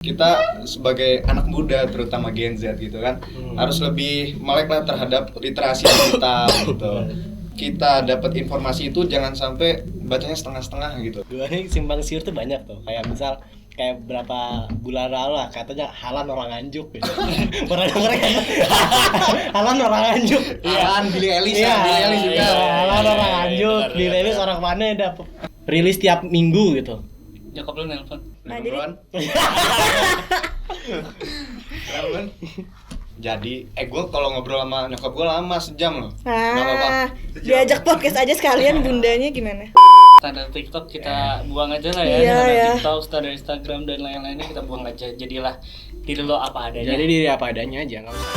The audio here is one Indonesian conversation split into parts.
Kita sebagai anak muda terutama Gen Z gitu kan harus lebih melek lah terhadap literasi digital gitu. Kita dapat informasi itu jangan sampai bacanya setengah-setengah gitu. Gue nih simpang siur tuh banyak tuh, kayak misal kayak berapa bulan lalu lah katanya Halan orang Nganjuk gitu. Pernah denger kan? Halan orang Nganjuk. Halan Billy Ellis Iya, Billy Ellis juga. Halan orang Nganjuk. Billy Ellis orang mana ya, rilis tiap minggu gitu. Nyokap lu nelpon. Nah, jadi gue kalau ngobrol sama nyokap gue lama sejam loh. Nggak apa-apa. Diajak podcast aja sekalian bundanya gimana? Standar TikTok kita buang aja lah ya. Iya, Standar ya. TikTok, standar Instagram dan lain-lainnya kita buang aja. Jadilah diri lo apa adanya. Jadi diri apa adanya aja, nggak usah.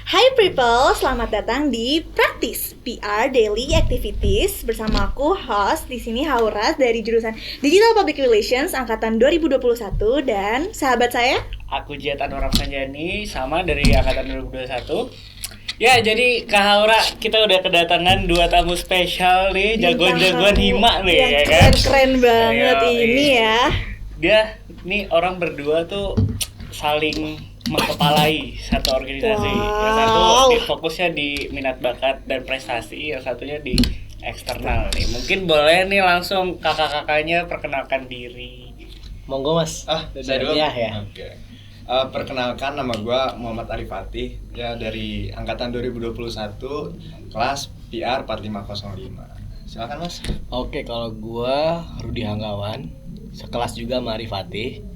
Hai people, selamat datang di Praktis PR Daily Activities bersama aku host di sini Hauras dari jurusan Digital Public Relations angkatan 2021 dan sahabat saya Aku Jet Anwar Sanjani sama dari angkatan 2021. Ya, jadi Kak Haura, kita udah kedatangan dua tamu spesial nih, jagoan-jagoan hima nih, yang ya kan? keren banget Ayo, ini ya. Dia nih orang berdua tuh saling mengkepalai satu organisasi. Yang satu fokusnya di minat bakat dan prestasi, yang satunya di eksternal nih. Mungkin boleh nih langsung kakak-kakaknya perkenalkan diri. Monggo Mas. Saya dulu. Ya. Oke. Perkenalkan, nama gue Muhammad Arif Fatih, ya dari angkatan 2021 kelas PR 4505. Silakan Mas. Oke, kalau gua Rudi Hanggawan, sekelas juga sama Arif Fatih.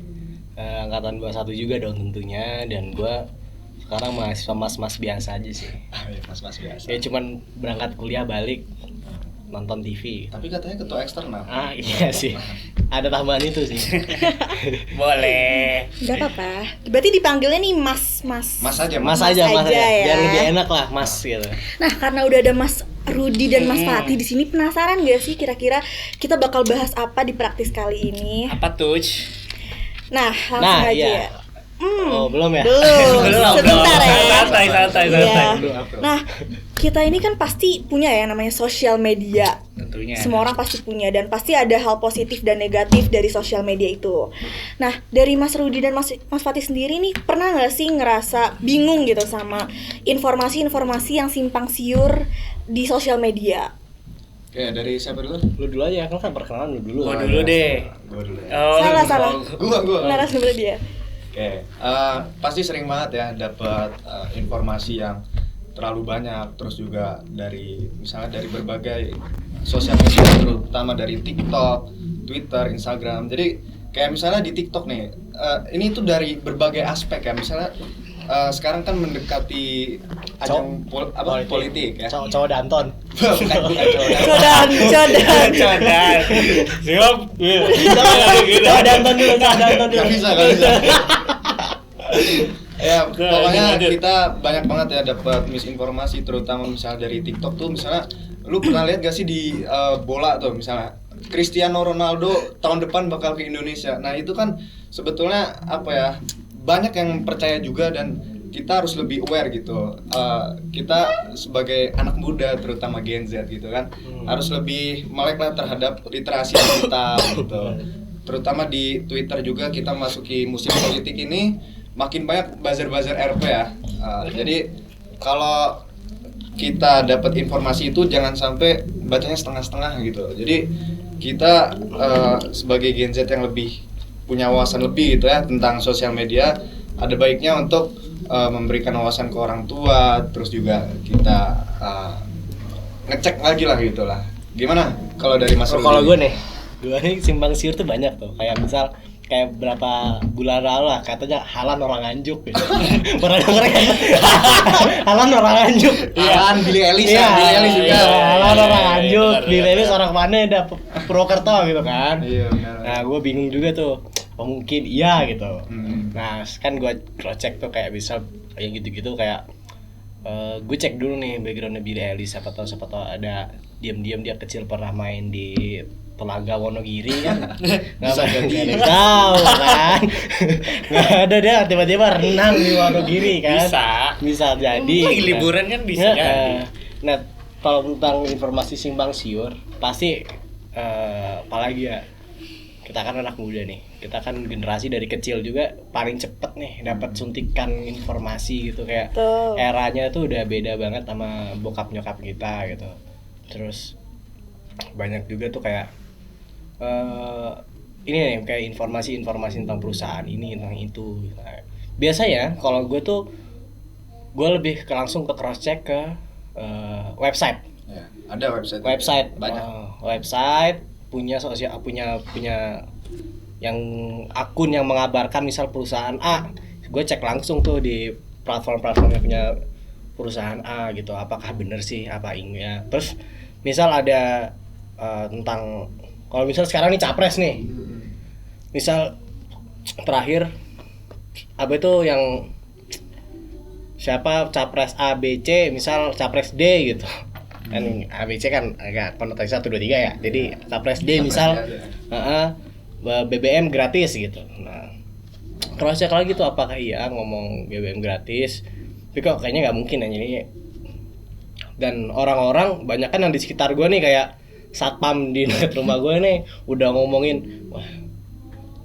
Angkatan 21 juga dong tentunya, dan gua sekarang mahasiswa mas-mas biasa aja sih. Ya, mas-mas biasa. Ya cuman berangkat kuliah balik nonton TV. Tapi katanya ketua eksternal. Iya sih. Ada tambahan itu sih. Boleh. Gak apa-apa. Berarti dipanggilnya nih Mas. Mas aja, Mas Mas aja aja ya. biar lebih enak lah Mas gitu. Nah, karena udah ada Mas Rudi dan Mas Fatih di sini, penasaran gak sih kira-kira kita bakal bahas apa di praktis kali ini? Apa tuh? Nah, langsung aja. Iya. Oh, belum ya? Belum. Sebentar ya. Santai. Iya. Nah, kita ini kan pasti punya ya namanya sosial media. Tentunya. Semua orang pasti punya dan pasti ada hal positif dan negatif dari sosial media itu. Nah, dari Mas Rudi dan Mas Fatih sendiri nih, pernah nggak sih ngerasa bingung gitu sama informasi-informasi yang simpang siur di sosial media? Oke, dari siapa dulu? Lu dulu aja, kan perkenalan lu dulu. Gua dulu deh. Gua dulu ya. Salah. Gua. Narasumber dia. Oke, pasti sering banget ya dapat informasi yang terlalu banyak, terus juga dari misalnya dari berbagai sosial media, terutama dari TikTok, Twitter, Instagram. Jadi kayak misalnya di TikTok nih, ini tuh dari berbagai aspek ya. Misalnya sekarang kan mendekati ajang politik ya. Cowok Danton. bukan Codan. Siap. Cowok Danton dulu. Gak bisa. Ya, pokoknya kita banyak banget ya dapat misinformasi, terutama misalnya dari TikTok tuh. Misalnya lu pernah lihat gak sih di bola tuh, misalnya Cristiano Ronaldo tahun depan bakal ke Indonesia. Nah, itu kan sebetulnya apa ya, banyak yang percaya juga, dan kita harus lebih aware gitu. Kita sebagai anak muda terutama Gen Z gitu kan harus lebih melek lah terhadap literasi digital gitu. Terutama di Twitter juga, kita masuki musim politik ini makin banyak buzzer-buzzer RP ya. Jadi kalau kita dapat informasi itu jangan sampai bacanya setengah-setengah gitu. Jadi kita sebagai Gen Z yang lebih punya wawasan lebih gitu ya tentang sosial media, ada baiknya untuk memberikan wawasan ke orang tua, terus juga kita ngecek lagi lah gitu lah. Gimana kalau dari Mas Rudi? Kalau gue nih simpang siur tuh banyak tuh, kayak misal kayak berapa bulan lalu lah katanya Halan orang Nganjuk gitu. Pernah denger kan? Halan orang Nganjuk. Halan Billy Ellis juga. Halan orang Nganjuk. Billy Ellis orang mana ya? Purwokerto gitu kan. Iya benar. Nah, gue bingung juga tuh. Oh, mungkin iya gitu. Nah, kan gue cek tuh kayak bisa yang gitu-gitu kayak gue cek dulu nih backgroundnya Billy Ellis, siapa tahu ada diam-diam dia kecil pernah main di Telaga Wonogiri kan. Nggak tahu kan. Nggak ada dia tiba-tiba renang di Wonogiri kan. Bisa jadi lagi liburan kan bisa jadi. Nah, kalau tentang informasi simpang siur pasti apalagi ya, kita kan anak muda nih, kita kan generasi dari kecil juga paling cepet nih dapat suntikan informasi gitu, kayak Tuh. eranya tuh udah beda banget sama bokap nyokap kita gitu. Terus banyak juga tuh kayak ini nih kayak informasi tentang perusahaan ini tentang itu. Nah, biasanya kalau gue tuh gue lebih langsung ke cross check ke website. Ya, ada Website banyak. Website punya yang akun yang mengabarkan misal perusahaan A, gue cek langsung tuh di platform-platform yang punya perusahaan A gitu, apakah bener sih apa ini ya. Terus misal ada tentang, kalau misal sekarang nih capres nih, misal terakhir apa itu yang siapa capres A B C, misal capres D gitu kan, ABC kan agak konotasi 1 2 3 ya, jadi capres D misal BBM gratis gitu. Nah cross check lagi tuh apakah iya ngomong BBM gratis, tapi kok kayaknya nggak mungkin aja ini. Dan orang-orang banyak kan yang di sekitar gue nih, kayak satpam di dekat rumah gue nih udah ngomongin, wah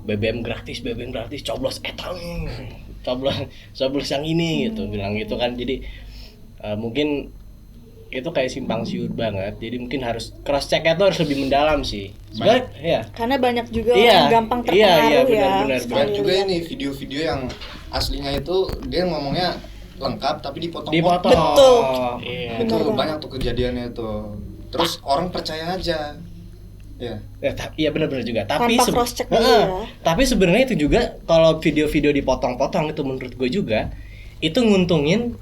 BBM gratis coblos etang, coblos yang ini gitu, bilang gitu kan. Jadi mungkin itu kayak simpang siur banget, jadi mungkin harus cross check-nya tuh harus lebih mendalam sih sebenarnya ya, Karena banyak juga orang gampang terpengaruh benar. Banyak juga ini video-video yang aslinya itu dia ngomongnya lengkap tapi dipotong. Betul. Iya. Itu Benar banyak tuh kejadiannya itu. Terus orang percaya aja. Ya. Iya benar juga. Tapi Tanpa cross check dulu ya. Tapi sebenarnya itu juga kalau video-video dipotong-potong itu menurut gue juga itu nguntungin.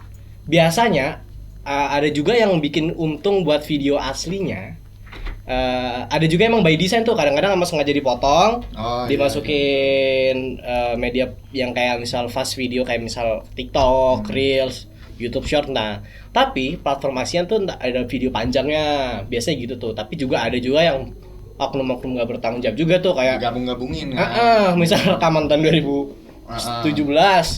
Biasanya ada juga yang bikin untung buat video aslinya. Ada juga emang by design tuh, kadang-kadang emang sengaja dipotong, dimasukin media yang kayak misal fast video, kayak misal TikTok, Reels, YouTube Short. Nah, tapi platform ASEAN tuh ada video panjangnya, biasanya gitu tuh. Tapi juga ada juga yang oknum-oknum gak bertanggung jawab juga tuh, kayak gabung-gabungin kan. misal rekaman tahun 2017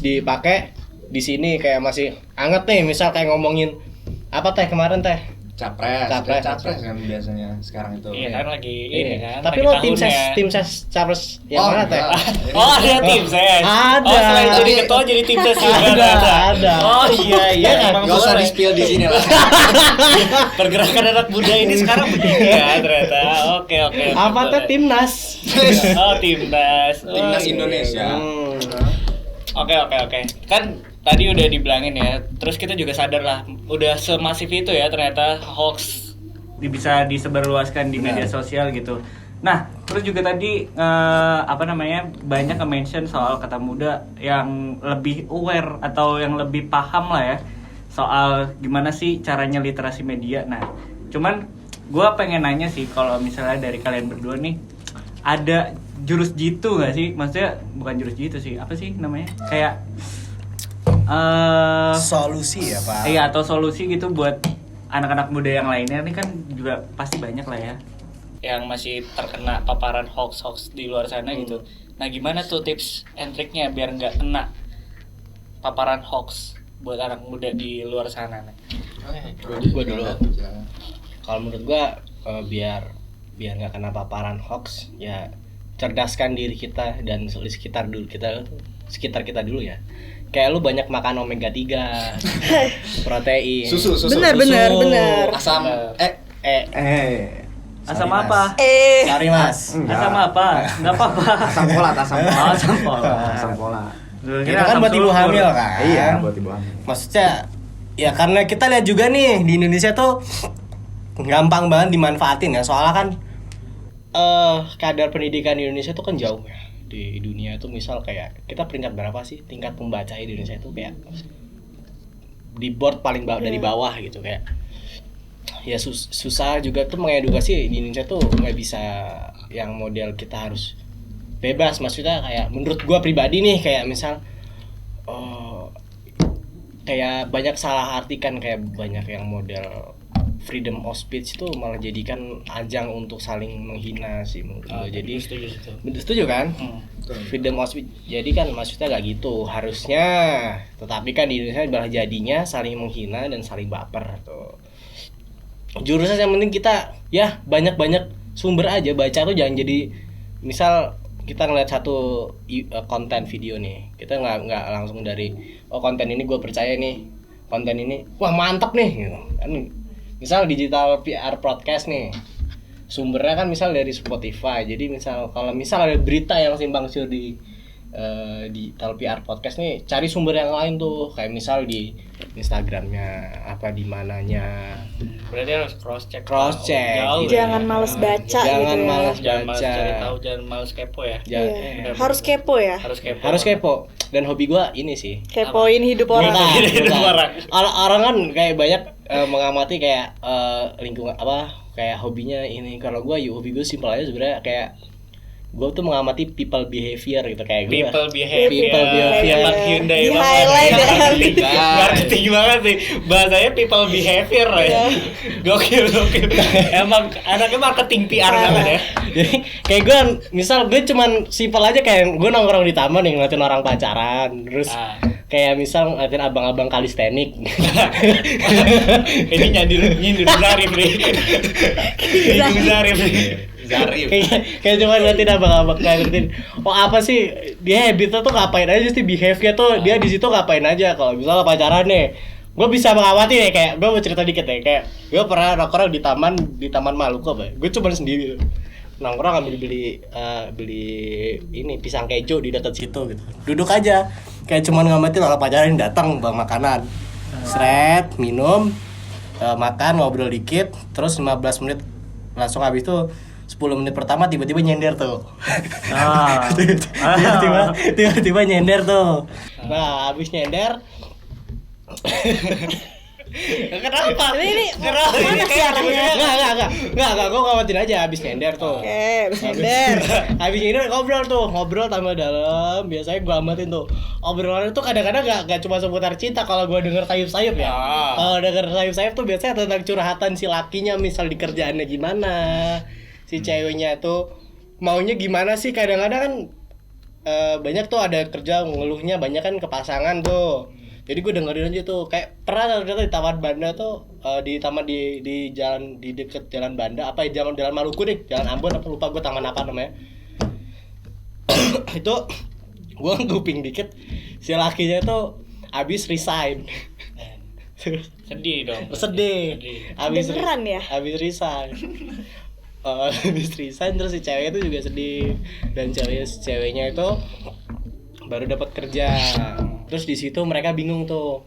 dipakai di sini kayak masih anget nih, misal kayak ngomongin apa teh kemarin teh Capres Capres kan biasanya sekarang itu. Iya kan lagi ini kan. Tapi lagi lo tim tahunnya. ses capres yang mana teh? Oh ada tim ses. Ada. Oh selain jadi ketua jadi tim ses juga Ada. Oh iya emang Gak usah boleh. di-spill di sini lah. Pergerakan anak muda ini sekarang begini ya ternyata. Oke. Apa teh timnas? Oh timnas. Oh, Timnas iya. Indonesia. Oke. Kan tadi udah dibilangin ya. Terus kita juga sadar lah, udah semasif itu ya ternyata hoax bisa disebarluaskan di media sosial gitu. Nah, terus juga tadi banyak mention soal kata muda yang lebih aware atau yang lebih paham lah ya soal gimana sih caranya literasi media. Nah, cuman gue pengen nanya sih, kalau misalnya dari kalian berdua nih ada jurus jitu nggak sih? Maksudnya bukan jurus jitu sih, apa sih namanya? Kayak Solusi ya Pak. iya, atau solusi gitu buat anak-anak muda yang lainnya. Ini kan juga pasti banyak lah ya yang masih terkena paparan hoax di luar sana gitu. Nah gimana tuh tips and triknya biar nggak kena paparan hoax buat anak muda di luar sana nih? Gue dulu. Kalau menurut gue biar nggak kena paparan hoax ya, cerdaskan diri kita dan sekitar kita dulu ya. Kayak lu banyak makan omega 3, protein, Susu. Benar. Asam Asam apa? Sorry mas. Asam apa? Nggak apa-apa. Asam Asam pola. Itu kan buat ibu hamil kan. Iya, buat ibu hamil. Maksudnya ya karena kita lihat juga nih di Indonesia tuh gampang banget dimanfaatin ya, soalnya kan kadar pendidikan di Indonesia tuh kan jauh ya di dunia itu. Misal kayak kita peringkat berapa sih tingkat pembaca di Indonesia itu, kayak di board paling bawah dari bawah gitu, kayak ya susah juga tuh mengedukasi di Indonesia tuh. Nggak bisa yang model kita harus bebas, maksudnya kayak menurut gua pribadi nih, kayak misal kayak banyak salah artikan, kayak banyak yang model freedom of speech itu malah jadikan ajang untuk saling menghina sih menurut gua. Jadi setuju kan? Freedom of speech. Jadi kan maksudnya gak gitu harusnya, tetapi kan di Indonesia malah jadinya saling menghina dan saling baper tuh. jurusan yang penting kita ya banyak-banyak sumber aja, baca tuh jangan jadi misal kita ngeliat satu konten video nih, kita nggak langsung dari konten ini gue percaya nih, konten ini wah mantap nih gitu kan. Misal digital PR podcast nih, sumbernya kan misal dari Spotify, jadi misal kalau misal ada berita yang simpang siur di Digital PR podcast nih, cari sumber yang lain tuh, kayak misal di Instagramnya apa di mananya. Berarti harus cross check. Jauh, jangan males baca jangan gitu ya. males Jangan males baca. cari tahu, jangan males kepo ya. Iya. Harus kepo ya. Harus kepo. Dan hobi gua ini sih. Kepoin hidup orang. Hidup orang. Orang kan kayak banyak mengamati kayak lingkungan apa kayak hobinya ini. Kalau gua hobi gua simpel aja sebenarnya, kayak gue tuh mengamati people behavior gitu, kayak gue People behavior. Emang Hyundai Di banget. highlight ya. Marketing banget sih. Bahasanya people behavior ya. Gokil. Emang anaknya marketing PR banget ya. Jadi kayak gue misal gue cuman simpel aja, kayak gue nongkrong di taman nih ngeliatin orang pacaran, terus kayak misal ngeliatin abang-abang kalistenik. Ini nyindir Zarif nih. Nyindir Zarif nih. Kayak cuma ngeliatin abang-abang, kayak ngeliatin apa sih dia habitnya tuh ngapain aja sih, behavior tuh dia di situ ngapain aja. Kalau misalnya pacaran nih, gue bisa mengamati nih, kayak gue mau cerita dikit ya, kayak gue pernah nongkrong di taman Maluku apa ya, gue cuma sendiri nongkrong ambil beli ini pisang kejo di dekat situ gitu, duduk aja kayak cuma ngamatin orang pacaran datang bawa makanan, seret minum, makan ngobrol dikit, terus 15 menit langsung habis tuh 10 menit pertama tiba-tiba nyender tuh. Tiba-tiba nyender tuh. Nah, habis nyender Kenapa? Ini Kenapa? mana sih arahnya? Enggak, gue ngamatin aja habis nyender tuh. Oke, habis nyender. Habis nyender ngobrol tambah dalam. Biasanya gue amatin tuh. Obrolan itu kadang-kadang enggak cuma seputar cinta, kalau gue denger sayup-sayup ya. Kalau denger sayup-sayup tuh biasanya tentang curhatan si lakinya, misal di kerjaannya gimana. Si ceweknya tuh maunya gimana sih, kadang-kadang kan banyak tuh ada kerja ngeluhnya banyak kan ke pasangan tuh. Jadi gue dengerin aja tuh, kayak pernah ternyata di Taman Banda tuh, di taman di jalan di deket Jalan Banda apa ya, jalan Maluku deh, Jalan Ambon apa lupa gue, taman apa namanya. Itu gue nguping dikit, si lakinya tuh abis resign. Sedih dong. Sedih. Beneran ya? Abis resign. Habis resign terus si cewek itu juga sedih, dan ceweknya itu baru dapat kerja. Terus di situ mereka bingung tuh,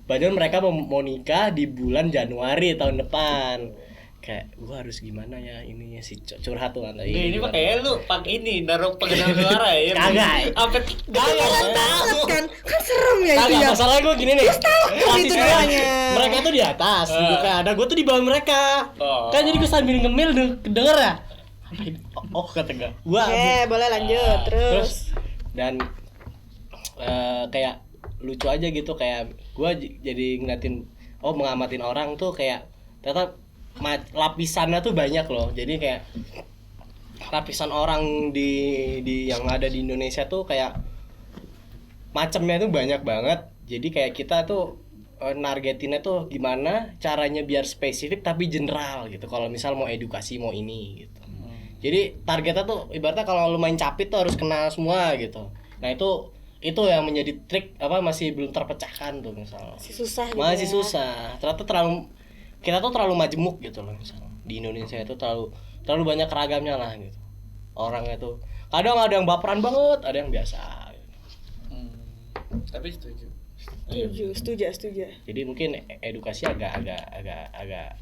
padahal mereka mau nikah di bulan Januari tahun depan. Kayak gua harus gimana ya ininya, si curhat tuh kan. Ini pakai lu pakai ini naruh pengenal suara ya. Kagak. Apa Takut kan? Kan serem ya itu Kagak, ya. masalahnya gue gini nih. itu doanya. Mereka tuh di atas, duduknya ada, gue tuh di bawah mereka. Kan jadi gue sambil ngemil denger ya. Oh kata gue. Oke, boleh lanjut terus. Dan kayak lucu aja gitu, kayak gue jadi ngeliatin, mengamatin orang tuh kayak ternyata lapisannya tuh banyak loh. Jadi kayak lapisan orang di yang ada di Indonesia tuh kayak macamnya tuh banyak banget. Jadi kayak kita tuh nargetinnya tuh gimana caranya biar spesifik tapi general gitu. Kalau misal mau edukasi mau ini gitu. Jadi targetnya tuh ibaratnya kalau lu main capit tuh harus kenal semua gitu. Nah itu yang menjadi trik masih belum terpecahkan tuh misalnya. Masih susah. Ternyata kita tuh terlalu majemuk gitu loh misalnya. Di Indonesia itu terlalu banyak ragamnya lah gitu. Orangnya tuh kadang ada yang baperan banget, ada yang biasa. Tapi setuju. Jadi mungkin edukasi agak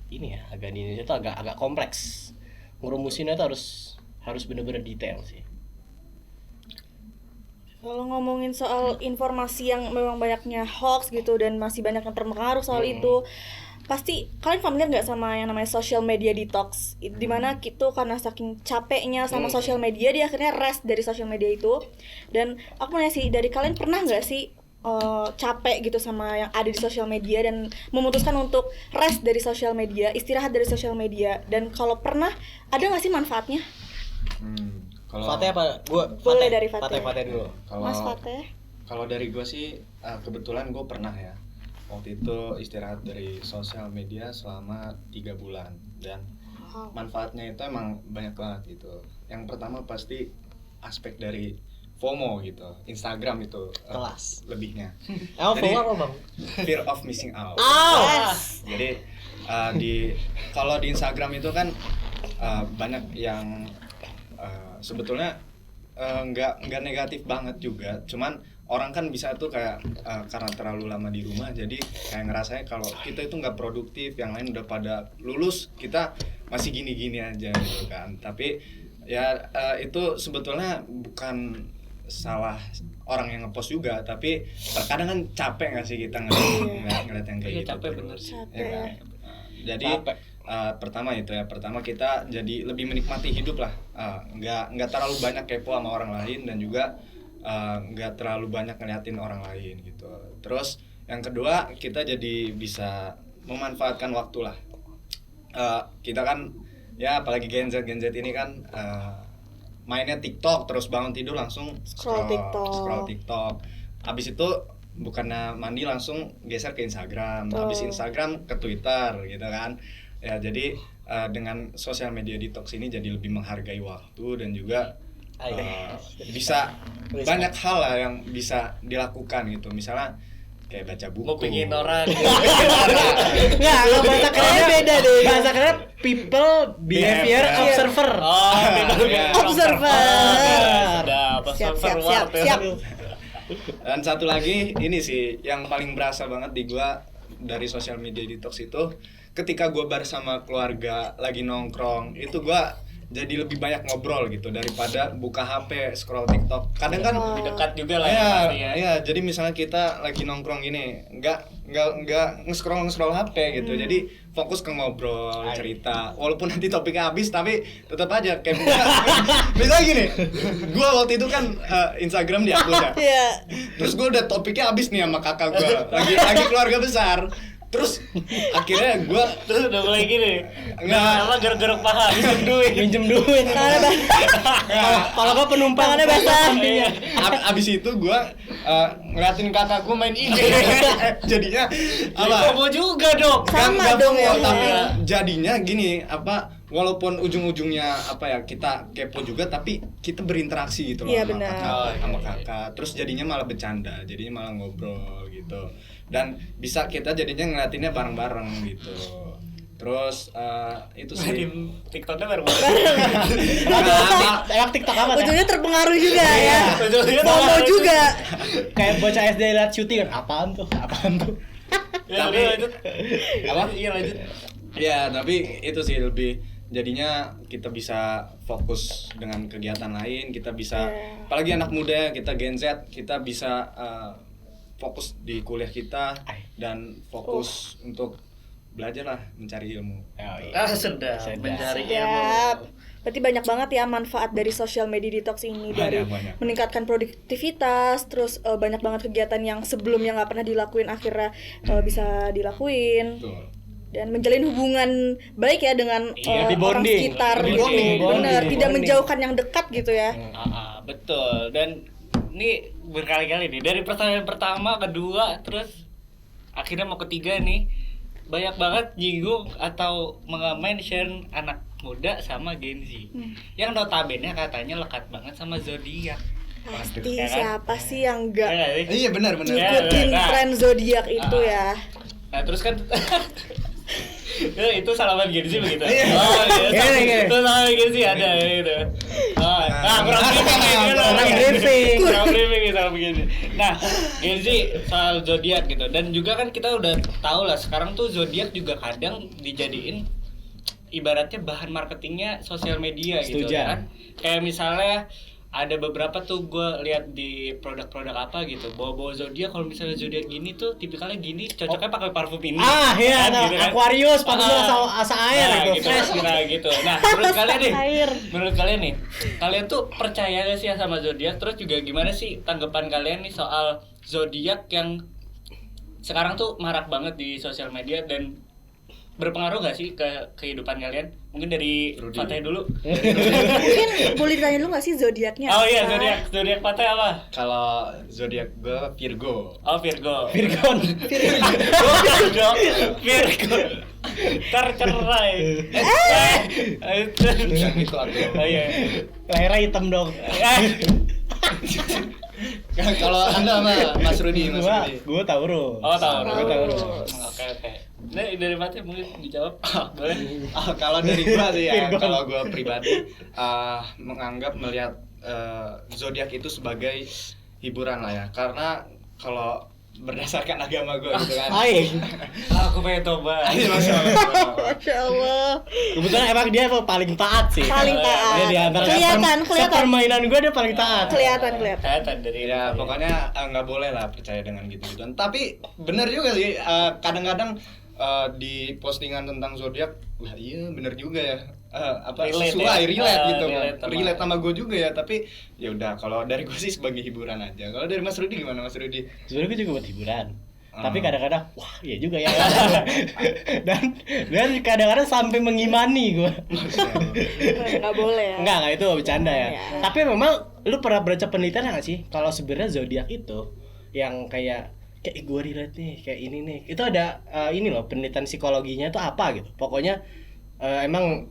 ini ya, agak di Indonesia tuh agak kompleks. Ngerumusinnya tuh harus benar-benar detail sih. Kalau ngomongin soal informasi yang memang banyaknya hoax gitu dan masih banyak yang terpengaruh soal itu, pasti kalian familiar nggak sama yang namanya social media detox? Dimana gitu karena saking capeknya sama social media, dia akhirnya rest dari social media itu. Dan aku nanya sih, dari kalian pernah nggak sih capek gitu sama yang ada di social media dan memutuskan untuk rest dari social media, istirahat dari social media? Dan kalau pernah, ada nggak sih manfaatnya? Fateh apa? Boleh dari Fateh. Fateh dulu. Mas Fateh. Kalau dari gue sih kebetulan gue pernah ya waktu itu istirahat dari sosial media selama 3 bulan dan manfaatnya itu emang banyak banget gitu. Yang pertama pasti aspek dari FOMO gitu, Instagram itu Kelas. lebihnya. Emang Jadi, FOMO apa bang? Fear of missing out. Yes. Jadi kalau di Instagram itu kan banyak yang sebetulnya nggak negatif banget juga, cuman orang kan bisa tuh kayak karena terlalu lama di rumah jadi kayak ngerasanya kalau kita itu nggak produktif, yang lain udah pada lulus, kita masih gini-gini aja gitu kan. Tapi ya itu sebetulnya bukan salah orang yang ngepost juga, tapi terkadang kan capek nggak sih kita ngeliat yang kayak Iya, gitu capek terus. bener. Ya kan? Jadi Capek. pertama itu ya, pertama kita jadi lebih menikmati hidup lah, nggak terlalu banyak kepo sama orang lain dan juga nggak terlalu banyak ngeliatin orang lain gitu. Terus yang kedua kita jadi bisa memanfaatkan waktu lah. Kita kan ya apalagi Gen Z ini kan mainnya TikTok, terus bangun tidur langsung Scroll TikTok. Habis itu bukannya mandi langsung geser ke Instagram, habis Instagram ke Twitter gitu kan. Ya jadi dengan sosial media detox ini jadi lebih menghargai waktu dan juga bisa banyak hal lah yang bisa dilakukan gitu. Misalnya kayak baca buku. Mau pingin orang. Nggak, kalau bahasa kerennya beda deh. Bahasa keren people behavior observer. Oh, Observer. Siap. Dan satu lagi ini sih yang paling berasa banget di gua dari sosial media detox itu, ketika gua bareng sama keluarga lagi nongkrong itu gua jadi lebih banyak ngobrol gitu daripada buka HP scroll TikTok. Kadang kan Lebih dekat juga lah ya, ya pasti ya. iya, jadi misalnya kita lagi nongkrong gini, nggak nge-scroll HP gitu. Jadi fokus ke ngobrol, cerita. Walaupun nanti topiknya habis tapi tetap aja kayak misalnya gini. Gua waktu itu kan Instagram dihapus ya. Iya. Terus gua udah topiknya habis nih sama kakak gua. Lagi keluarga besar. Terus akhirnya gua Terus udah mulai gini. Nggak. Sama gerok paha minjem duit. Kalau gua penumpang Tangannya basah. Iya. abis itu gua ngeliatin kakak gua main IG. Jadinya apa? Apa juga dong. Sama Nggak dong FOMO, ya. tapi jadinya gini, apa walaupun ujung-ujungnya apa ya kita kepo juga tapi kita berinteraksi gitu loh Iya, sama benar. kakak. Terus jadinya malah bercanda, jadinya malah ngobrol gitu. Dan bisa kita jadinya ngeliatinnya bareng-bareng gitu. Terus itu sih. TikToknya baru Emang TikTok apa? Ujungnya terpengaruh juga ya. Ujungnya FOMO terpengaruh juga. Kayak bocah SD lihat syuting kan, apaan tuh? Ya, Tapi- udah, lanjut. Apa? Iya lanjut. Ya, tapi itu sih lebih jadinya kita bisa fokus dengan kegiatan lain, kita bisa apalagi anak muda, kita Gen Z, kita bisa fokus di kuliah kita dan fokus untuk belajar lah, mencari ilmu. Sudah mencari ilmu. Siap. Berarti banyak banget ya manfaat dari social media detox ini, dari Banyak. meningkatkan produktivitas, terus banyak banget kegiatan yang sebelumnya nggak pernah dilakuin akhirnya bisa dilakuin. Betul. Dan menjalin hubungan baik ya dengan Happy orang bonding. sekitar Happy gitu. bonding. Bener, Bonding. tidak menjauhkan yang dekat gitu ya. Betul. Dan ini berkali-kali nih dari pertanyaan pertama, kedua, terus akhirnya mau ketiga nih, banyak banget nyinggung atau mention anak muda sama Gen Z yang notabene katanya lekat banget sama zodiak. Pasti Ya kan? siapa sih yang nggak Ya nggak sih? Iya benar. ngikutin Nah. tren zodiak itu ya. Nah terus kan itu salaman Gen Z begitu. Iya. Oh iya. Gini. Itu salaman Gen Z ada gitu. Kurang briefing. Kurang briefing sama begini. Nah, Gen Z soal zodiak gitu. Dan juga kan kita udah tahu lah sekarang tuh zodiak juga kadang dijadiin ibaratnya bahan marketingnya sosial media gitu Setuju. kan. Kayak misalnya ada beberapa tuh gue lihat di produk-produk apa gitu bawa-bawa zodiak, kalau misalnya zodiak gini tuh tipikalnya gini cocoknya pakai parfum ini Iya, kan, gitu kan. Aquarius, patutnya asa air Nah, itu, gitu. fresh gitu. Nah gitu. Nah menurut kalian nih, Air. menurut kalian nih, kalian tuh percaya gak sih sama zodiak? Terus juga gimana sih tanggapan kalian nih soal zodiak yang sekarang tuh marak banget di sosial media dan berpengaruh gak sih ke kehidupan kalian? Mungkin dari Rudy. Fateh dulu. Mungkin boleh ditanya dulu nggak sih zodiaknya? Oh iya, apa? zodiak Fateh apa? Kalau zodiak gue Virgo. Oh Virgo. Virgon. Virgo. Tercerai. Yang itu atau Oh iya. Lahirnya hitam dong. kalau Anda sama Mas Rudi, Gua Taurus. Oh Taurus. Gua Taurus. Oke. Nah dari Fateh mungkin dijawab. Boleh. Kalau dari gua sih ya, Virgon. kalau gua pribadi melihat zodiak itu sebagai hiburan lah ya, karena kalau berdasarkan agama gua gitu kan. Hai. Aku pengen tobat. Ini Masya Allah. Masya Allah. Kebetulan emang dia paling taat sih. Paling taat. Dia di antara Kelihatan. permainan gue dia paling taat. Kelihatan. Kelihatan dari Ya pokoknya nggak boleh lah percaya dengan gitu-gituan. Tapi bener juga sih, kadang-kadang di postingan tentang zodiak, wah iya bener juga ya. Relate Sesuai, ya? relate gitu kan. Relate sama- Relate sama gue juga ya. Tapi ya udah, kalau dari gue sih sebagai hiburan aja. Kalau dari Mas Rudi gimana, Mas Rudi? Sebenarnya gue juga buat hiburan. Ah. Tapi kadang-kadang, wah iya juga ya. dan kadang-kadang sampai mengimani gue. Nggak boleh ya. Enggak itu bercanda ya. Ya. Tapi memang lu pernah baca penelitian nggak sih? Kalau sebenarnya zodiak itu yang kayak gue relate nih, kayak ini nih. Itu ada ini loh penelitian psikologinya itu apa gitu. Pokoknya emang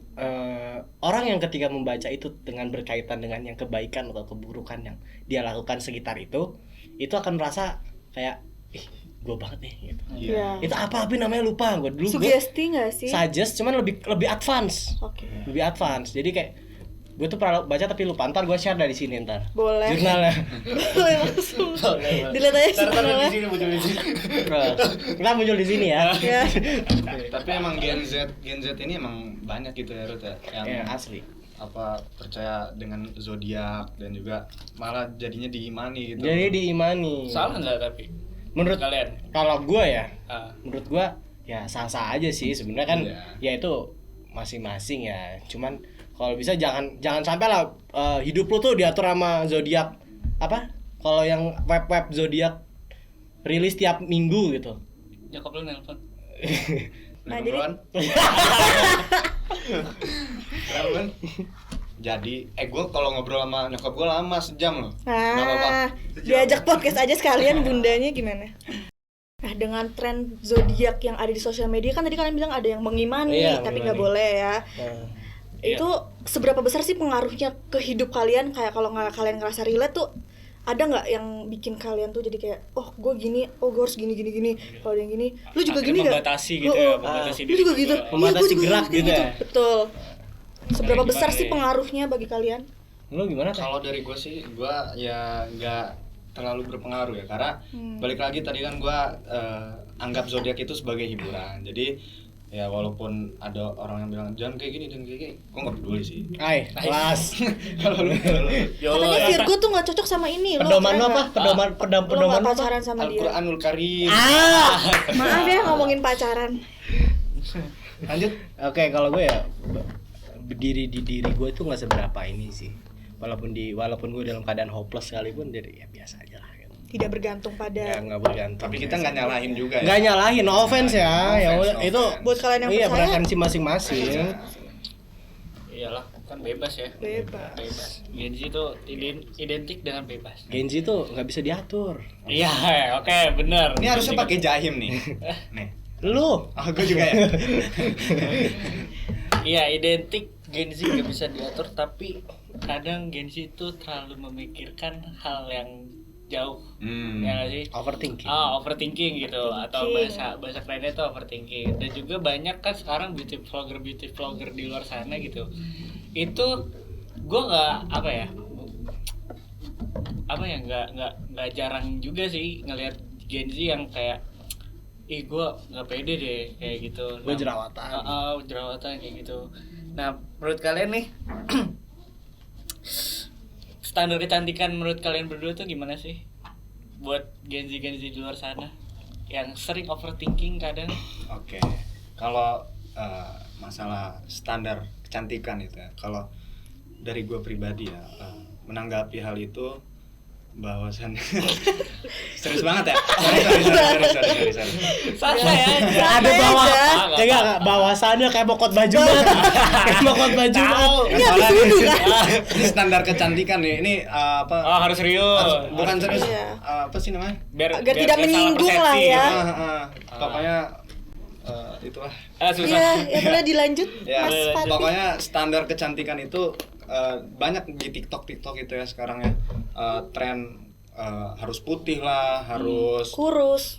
orang yang ketika membaca itu dengan berkaitan dengan yang kebaikan atau keburukan yang dia lakukan sekitar itu akan merasa kayak gue banget nih gitu. Iya. Itu apa namanya lupa gue dulu. Sugesti nggak sih? Suggest cuman lebih advance. Oke. Lebih advance. Jadi kayak gue tuh pernah baca tapi lupa. Ntar gue share dari sini ntar. Boleh. Jurnalnya. Boleh langsung. Dilihat aja Ntar di jurnalnya. sini muncul di sini. Kita muncul di sini ya. Ya. Tapi emang Gen Z ini emang banyak gitu ya, Ruth ya, yang Ya asli. percaya dengan zodiak dan juga malah jadinya diimani gitu. Jadi diimani. Salah nggak tapi? Menurut kalian? Kalau gue ya, Ah. menurut gue ya sah-sah aja sih sebenarnya kan. Iya. Ya itu masing-masing ya. Cuman kalau bisa jangan sampai lah hidup lu tuh diatur sama zodiak apa? Kalau yang web zodiak rilis tiap minggu gitu. Nyokap lu nelpon. Nah, jadi- Beneran? Beneran? Jadi, gue kalau ngobrol sama nyokap gue lama sejam loh. Nggak apa-apa. Nah, diajak podcast aja sekalian bundanya gimana? Nah, dengan tren zodiak yang ada di sosial media kan tadi kalian bilang ada yang mengimani, Iya, tapi mengimani. nggak boleh ya. Nah, Itu seberapa besar sih pengaruhnya ke hidup kalian? Kayak kalau nggak kalian ngerasa relate tuh, ada nggak yang bikin kalian tuh jadi kayak, oh gue gini, oh gue harus gini. Kalau yang gini, lu juga Akhirnya gini nggak? membatasi gitu ya, Oh, membatasi lu diri juga juga. gitu. Membatasi Iya, gua juga gerak kayak gitu ya. Betul. Seberapa Kayak besar gimana sih ya? pengaruhnya bagi kalian? lu gimana Teh? Kalau dari gue sih, gue ya nggak terlalu berpengaruh ya, karena balik lagi tadi kan gue anggap zodiak itu sebagai hiburan. Jadi ya walaupun ada orang yang bilang jangan kayak gini, gue nggak peduli sih. Hai, kelas. Kalau lu Yo, Katanya ya. Virgo tuh nggak cocok sama ini. Lo Pedoman lu keren apa? nggak? Lo Pedoman nggak lu apa? pacaran sama dia. Al-Quranul Karim. Maaf ya ngomongin pacaran. Lanjut. Oke, kalau gue ya berdiri di diri gue itu nggak seberapa ini sih. Walaupun gue dalam keadaan hopeless sekalipun, jadi ya biasa aja lah. Gitu. Tidak bergantung Ya pada. nggak bergantung. Tapi kita nggak nyalahin juga ya. Nggak nyalahin, no offense ya. Ya No udah, offense, itu no offense. Buat kalian yang iya percaya. preferensi masing-masing. Iyalah, kan bebas ya. Bebas. Gen Z itu identik dengan bebas. Gen Z tuh nggak bisa diatur. Iya, oke, bener. Ini harusnya pakai jahim nih. Nih. Lu Oh, gue juga ya. Iya, identik Gen Z nggak bisa diatur, tapi kadang Gen Z itu terlalu memikirkan hal yang jauh. Ya nggak sih? overthinking. Overthinking gitu, atau Overthinking. bahasa kerennya itu overthinking. Dan juga banyak kan sekarang beauty vlogger di luar sana gitu. Itu gue nggak jarang juga sih ngelihat Gen Z yang kayak gue nggak pede deh kayak gitu. Gue jerawatan. Jerawatan kayak gitu. Nah, menurut kalian nih standar kecantikan menurut kalian berdua tuh gimana sih? Buat Gen Z di luar sana yang sering overthinking kadang. Oke. Kalau masalah standar kecantikan itu ya. Kalau dari gue pribadi ya, menanggapi hal itu bahwasannya serius banget ya. Sorry. Santai aja. Nggak ada nggak bawasannya kayak mau khotbah Jumat. Kayak mau khotbah Jumat. Ini habis wudhu kan? Ini standar kecantikan nih. Ini apa? Oh, harus serius. Bukan serius. Iya. Apa sih namanya? Agar tidak menyinggung lah ya. Pokoknya itulah. Susah. Ya boleh dilanjut Ya, Mas Fatih. pokoknya standar kecantikan itu banyak di TikTok itu ya sekarang ya. Tren harus putih lah, harus Kurus.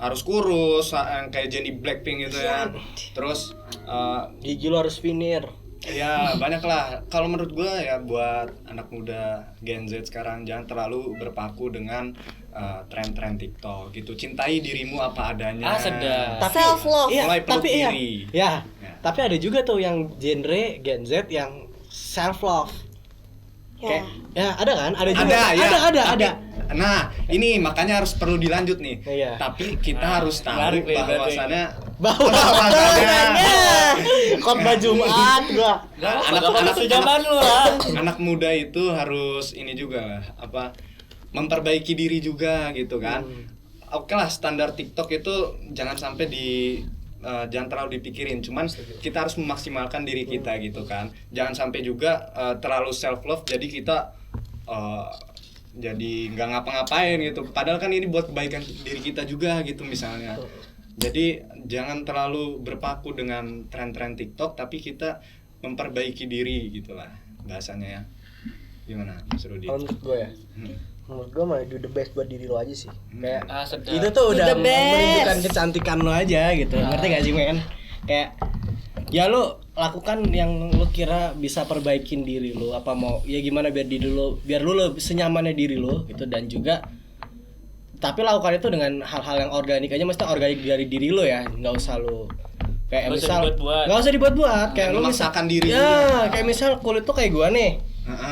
yang kayak Jennie Blackpink gitu ya. Terus Gigi lo harus veneer. ya banyak lah. Kalau menurut gua ya buat anak muda Gen Z sekarang jangan terlalu berpaku dengan tren-tren TikTok gitu. Cintai dirimu apa adanya. Sedap. Self love. Iya, Mulai peluk tapi diri. Ya. Ya. Tapi ada juga tuh yang genre Gen Z yang self love. Ya. Ada kan? Ada juga. Ya. Ada. Tapi- Nah, ini makanya harus perlu dilanjut nih. Iya. Tapi kita harus tahu menarik nih, bahwasannya Bahwasannya khotbah Jumat gua. Anak-anak sejaman lu lah. anak muda itu harus ini juga lah, apa memperbaiki diri juga gitu kan. Oke lah, standar TikTok itu jangan sampai jangan terlalu dipikirin, cuman kita harus memaksimalkan diri kita gitu kan. Jangan sampai juga terlalu self love jadi kita jadi nggak ngapa-ngapain gitu. Padahal kan ini buat kebaikan diri kita juga gitu misalnya. Jadi jangan terlalu berpaku dengan tren-tren TikTok, tapi kita memperbaiki diri gitulah bahasanya ya. Gimana Mas Rudi? Kalau menurut gue ya, menurut gue mah do the best buat diri lo aja sih. Kayak Sedap. itu tuh Do udah the best. menunjukkan kecantikan lo aja gitu. Ngerti gak sih men? Kayak ya lo lakukan yang lo kira bisa perbaikin diri lo, apa mau ya gimana biar lo senyamannya diri lo gitu. Dan juga tapi lakukan itu dengan hal-hal yang organik aja, mesti organik dari diri lo ya, nggak usah lo kayak Nggak usah misal dibuat-buat. nggak usah dibuat-buat kayak lo Memaksakan diri ya juga. kayak misal kulit tuh kayak gua nih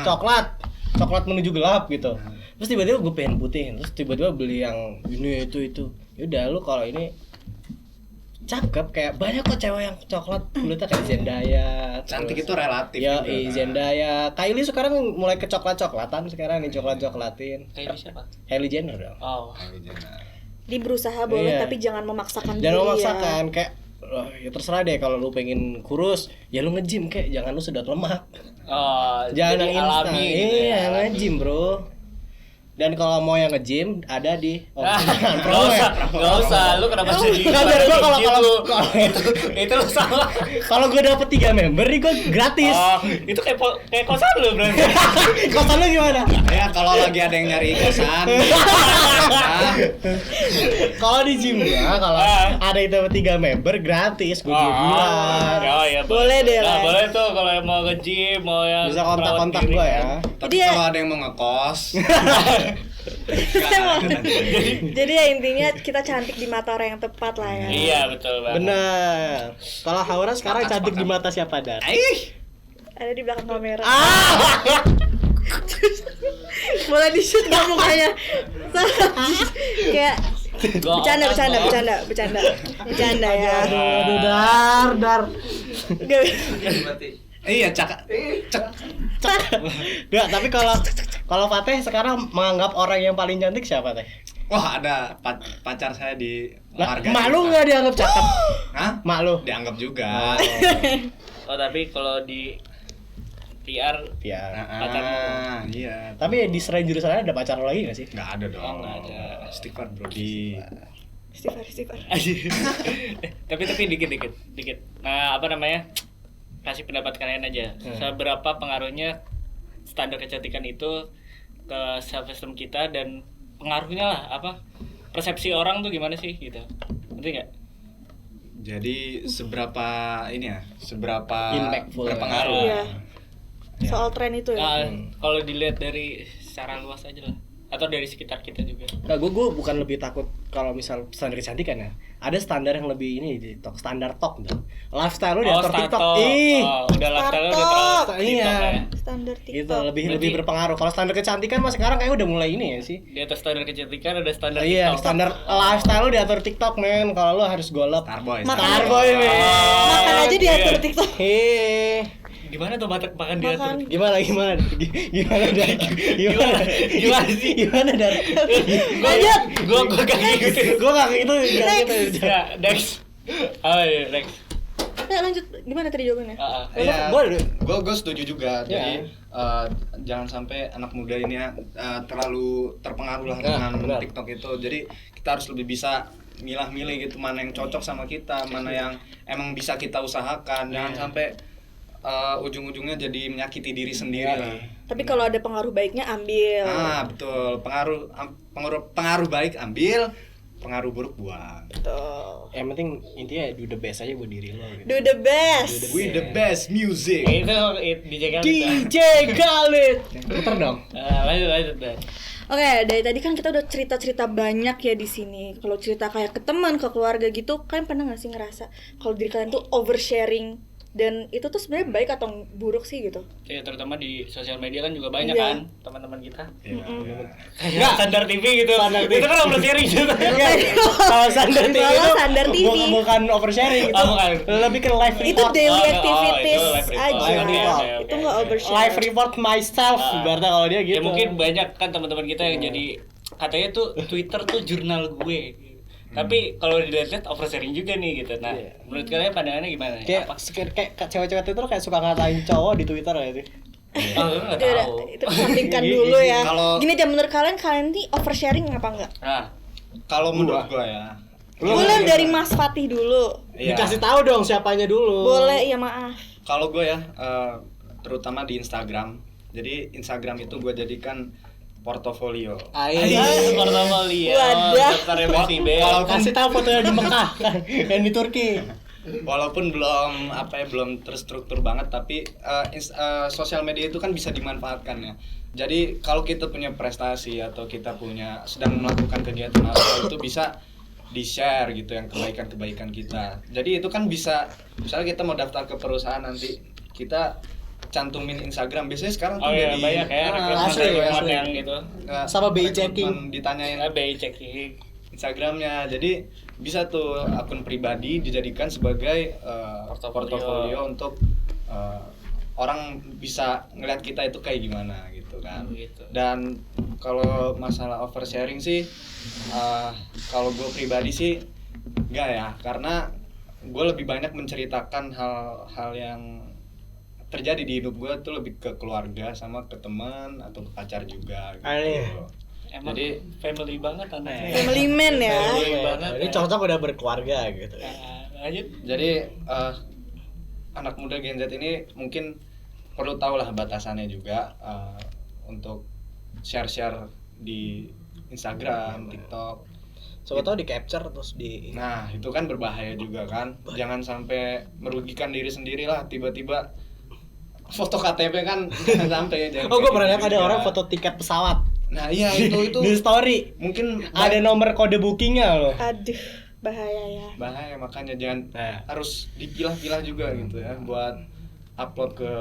coklat menuju gelap gitu, terus tiba-tiba gue pengen putih, terus tiba-tiba beli yang ini itu yaudah lu kalau ini cakep, kayak banyak kok cewek yang coklat kulitnya kayak Zendaya. Cantik terus- itu relatif Ya, juga, kan. Zendaya. Kylie sekarang mulai ke coklat-coklatan sekarang nih, coklat-coklatin. Kayak siapa? Kylie Jenner dong. Oh. Dia berusaha boleh Iya. tapi jangan memaksakan diri. Jangan ya. memaksakan kayak ya terserah deh, kalau lu pengen kurus ya lu nge-gym, kayak jangan lu sedot lemak. Oh, Jangan jadi yang instan. alami gitu Iya, ya, alami. nge-gym, Bro. Dan kalau mau yang nge-gym ada di Nggak usah, lu kenapa jadi Nggak, biar gua kalau itu lu salah. kalau gue dapet 3 member nih gue gratis. Oh, itu kayak kosan lu berarti. Kosan lu gimana? Ya kalau lagi ada yang nyari kosan. Kalau di gym gua, kalau ada yang dapet 3 member gratis gue bilang. Ya, Boleh deh, Nah, Lan. boleh tuh kalau yang mau nge-gym, mau yang Bisa kontak-kontak merawat diri, gua ya. kan. Tapi Jadi ya- kalau ada yang mau ngekos, Jadi ya intinya kita cantik di mata orang yang tepat lah ya. Iya, betul banget. Bener. Kalau Haura sekarang cantik di mata siapa, Dar? Ada di belakang kamera. Ah! Boleh di shoot nggak mukanya? Kayak bercanda ya. Aduh, Dar. iya cek. Nggak, tapi kalau Fateh sekarang menganggap orang yang paling cantik siapa, Teh? Wah ada pacar saya di Lah, marga. mak lu nggak dianggap cakep? Hah? Mak lu? Dianggap juga. Oh, tapi kalau di PR Ya. pacarmu. Iya. Tapi di selain jurusan ada pacar lo lagi nggak sih? Nggak ada dong. Oh, nggak ada. Istighfar Brody. Istighfar. tapi dikit. Nah, apa namanya? Kasih pendapat kalian aja. Seberapa pengaruhnya standar kecantikan itu ke self esteem kita, dan pengaruhnya lah apa? Persepsi orang tuh gimana sih gitu. Ngerti nggak? Jadi seberapa ini ya? Seberapa Impactful. berpengaruh? Iya. Soal tren itu ya. Nah, kalau dilihat dari secara luas aja lah, atau dari sekitar kita juga. Nah, gue bukan lebih takut kalau misal standar kecantikan ya. Ada standar yang lebih ini di TikTok, standar tok gitu. Lifestyle lu diatur TikTok. Udah lifestyle udah terlalu Iya. TikTok ya. Standar Itu TikTok. lebih Berarti- berpengaruh. Kalau standar kecantikan mas sekarang kayak udah mulai ini ya sih. Di atas standar kecantikan ada standar Iya, TikTok. standar lifestyle lu diatur TikTok, men. Kalau lu harus golep. Starboy. Makan. Starboy, men. Makan aja diatur Iya. TikTok. Heeh. Gimana tuh makan dia tuh? Makan. Gimana dari gimana dari Lanjut. Gua gak ngikutin. gue nggak gitu Ya, next. Oh iya, next. Nah, lanjut. Gimana tadi jawabannya? Iya, Boleh. gue setuju juga. Ya. Jadi jangan sampai anak muda ini terlalu terpengaruh lah Ya, dengan benar. TikTok itu. Jadi kita harus lebih bisa milah-milih gitu, mana yang cocok sama kita, mana yang emang bisa kita usahakan. Jangan sampai ujung-ujungnya jadi menyakiti diri sendiri Ya. lah. Tapi kalau ada pengaruh baiknya ambil. Betul. Pengaruh baik ambil, pengaruh buruk buang. Betul. Yang penting intinya do the best aja buat diri lo gitu. Do the best. We the best music. Itu DJ Khalid. DJ Khalid. Putar dong. Lanjut deh. Oke, dari tadi kan kita udah cerita-cerita banyak ya di sini. Kalau cerita kayak ke teman, ke keluarga gitu, kalian pernah nggak sih ngerasa kalau diri kalian tuh oversharing dan itu tuh sebenarnya baik atau buruk sih gitu? Ya, terutama di sosial media kan juga banyak Iya. kan teman-teman kita. Nggak. Standar TV gitu. Standar TV. Itu kan oversharing gitu. Kalau Sandar TV Kalau itu Sandar TV. bukan oversharing itu. Oh, bukan. Lebih ke live Itu report. daily Oh, activities itu live report. aja. Live report. Itu nggak overshare. Live report myself berarti kalau dia gitu. Ya mungkin banyak kan teman-teman kita yang jadi katanya tuh Twitter tuh jurnal gue. Tapi kalau dilihat oversharing juga nih gitu. Nah, menurut kalian pandangannya gimana? kayak kayak cewek-cewek Twitter kayak suka ngatain cowok di Twitter ya sih. Oh, lu nggak Itu udah, tahu. itu kesampingkan dulu ya. Kalau- Gini aja menurut kalian nih oversharing apa enggak? Nah, Kalau menurut gue ya, Boleh dari Mas Fatih dulu. iya. Dikasih tahu dong siapanya dulu. Boleh, ya maaf. Kalau gue ya, terutama di Instagram. Jadi Instagram itu gue jadikan portofolio. portofolio. Wadah. Daftar MSIB. Kasih tahu fotonya di Mekah kan, yang di Turki. Walaupun belum terstruktur banget, tapi sosial media itu kan bisa dimanfaatkan ya. Jadi kalau kita punya prestasi atau kita sedang melakukan kegiatan apa itu bisa di-share gitu yang kebaikan-kebaikan kita. Jadi itu kan bisa, misalnya kita mau daftar ke perusahaan nanti kita cantumin Instagram. Biasanya sekarang tuh Oh iya, jadi banyak ya asli, rekrutmen asli. yang gitu. Sama BI checking. Ditanyain BI checking. Instagramnya, jadi bisa tuh akun pribadi dijadikan sebagai portofolio untuk orang bisa ngeliat kita itu kayak gimana gitu kan. Gitu. Dan kalau masalah oversharing sih, kalau gue pribadi sih enggak ya, karena gue lebih banyak menceritakan hal-hal yang terjadi di hidup gue tuh lebih ke keluarga sama ke teman atau ke pacar juga gitu. Aneh. Emang Jadi family banget anaknya. Family man ya. Family banget. Ini cocok udah berkeluarga gitu. Lanjut. Jadi anak muda Gen Z ini mungkin perlu tahu lah batasannya juga untuk share-share di Instagram, TikTok. Coba tahu di capture terus di. Nah, itu kan berbahaya juga kan. Jangan sampai merugikan diri sendiri lah, tiba-tiba foto KTP kan jangan sampai. Oh, gue pernah lihat ada orang foto tiket pesawat. Nah, iya itu Di story. mungkin Ada nomor kode bookingnya loh. Aduh, bahaya ya. bahaya, makanya jangan Nah. harus dipilah-pilah juga gitu ya buat upload ke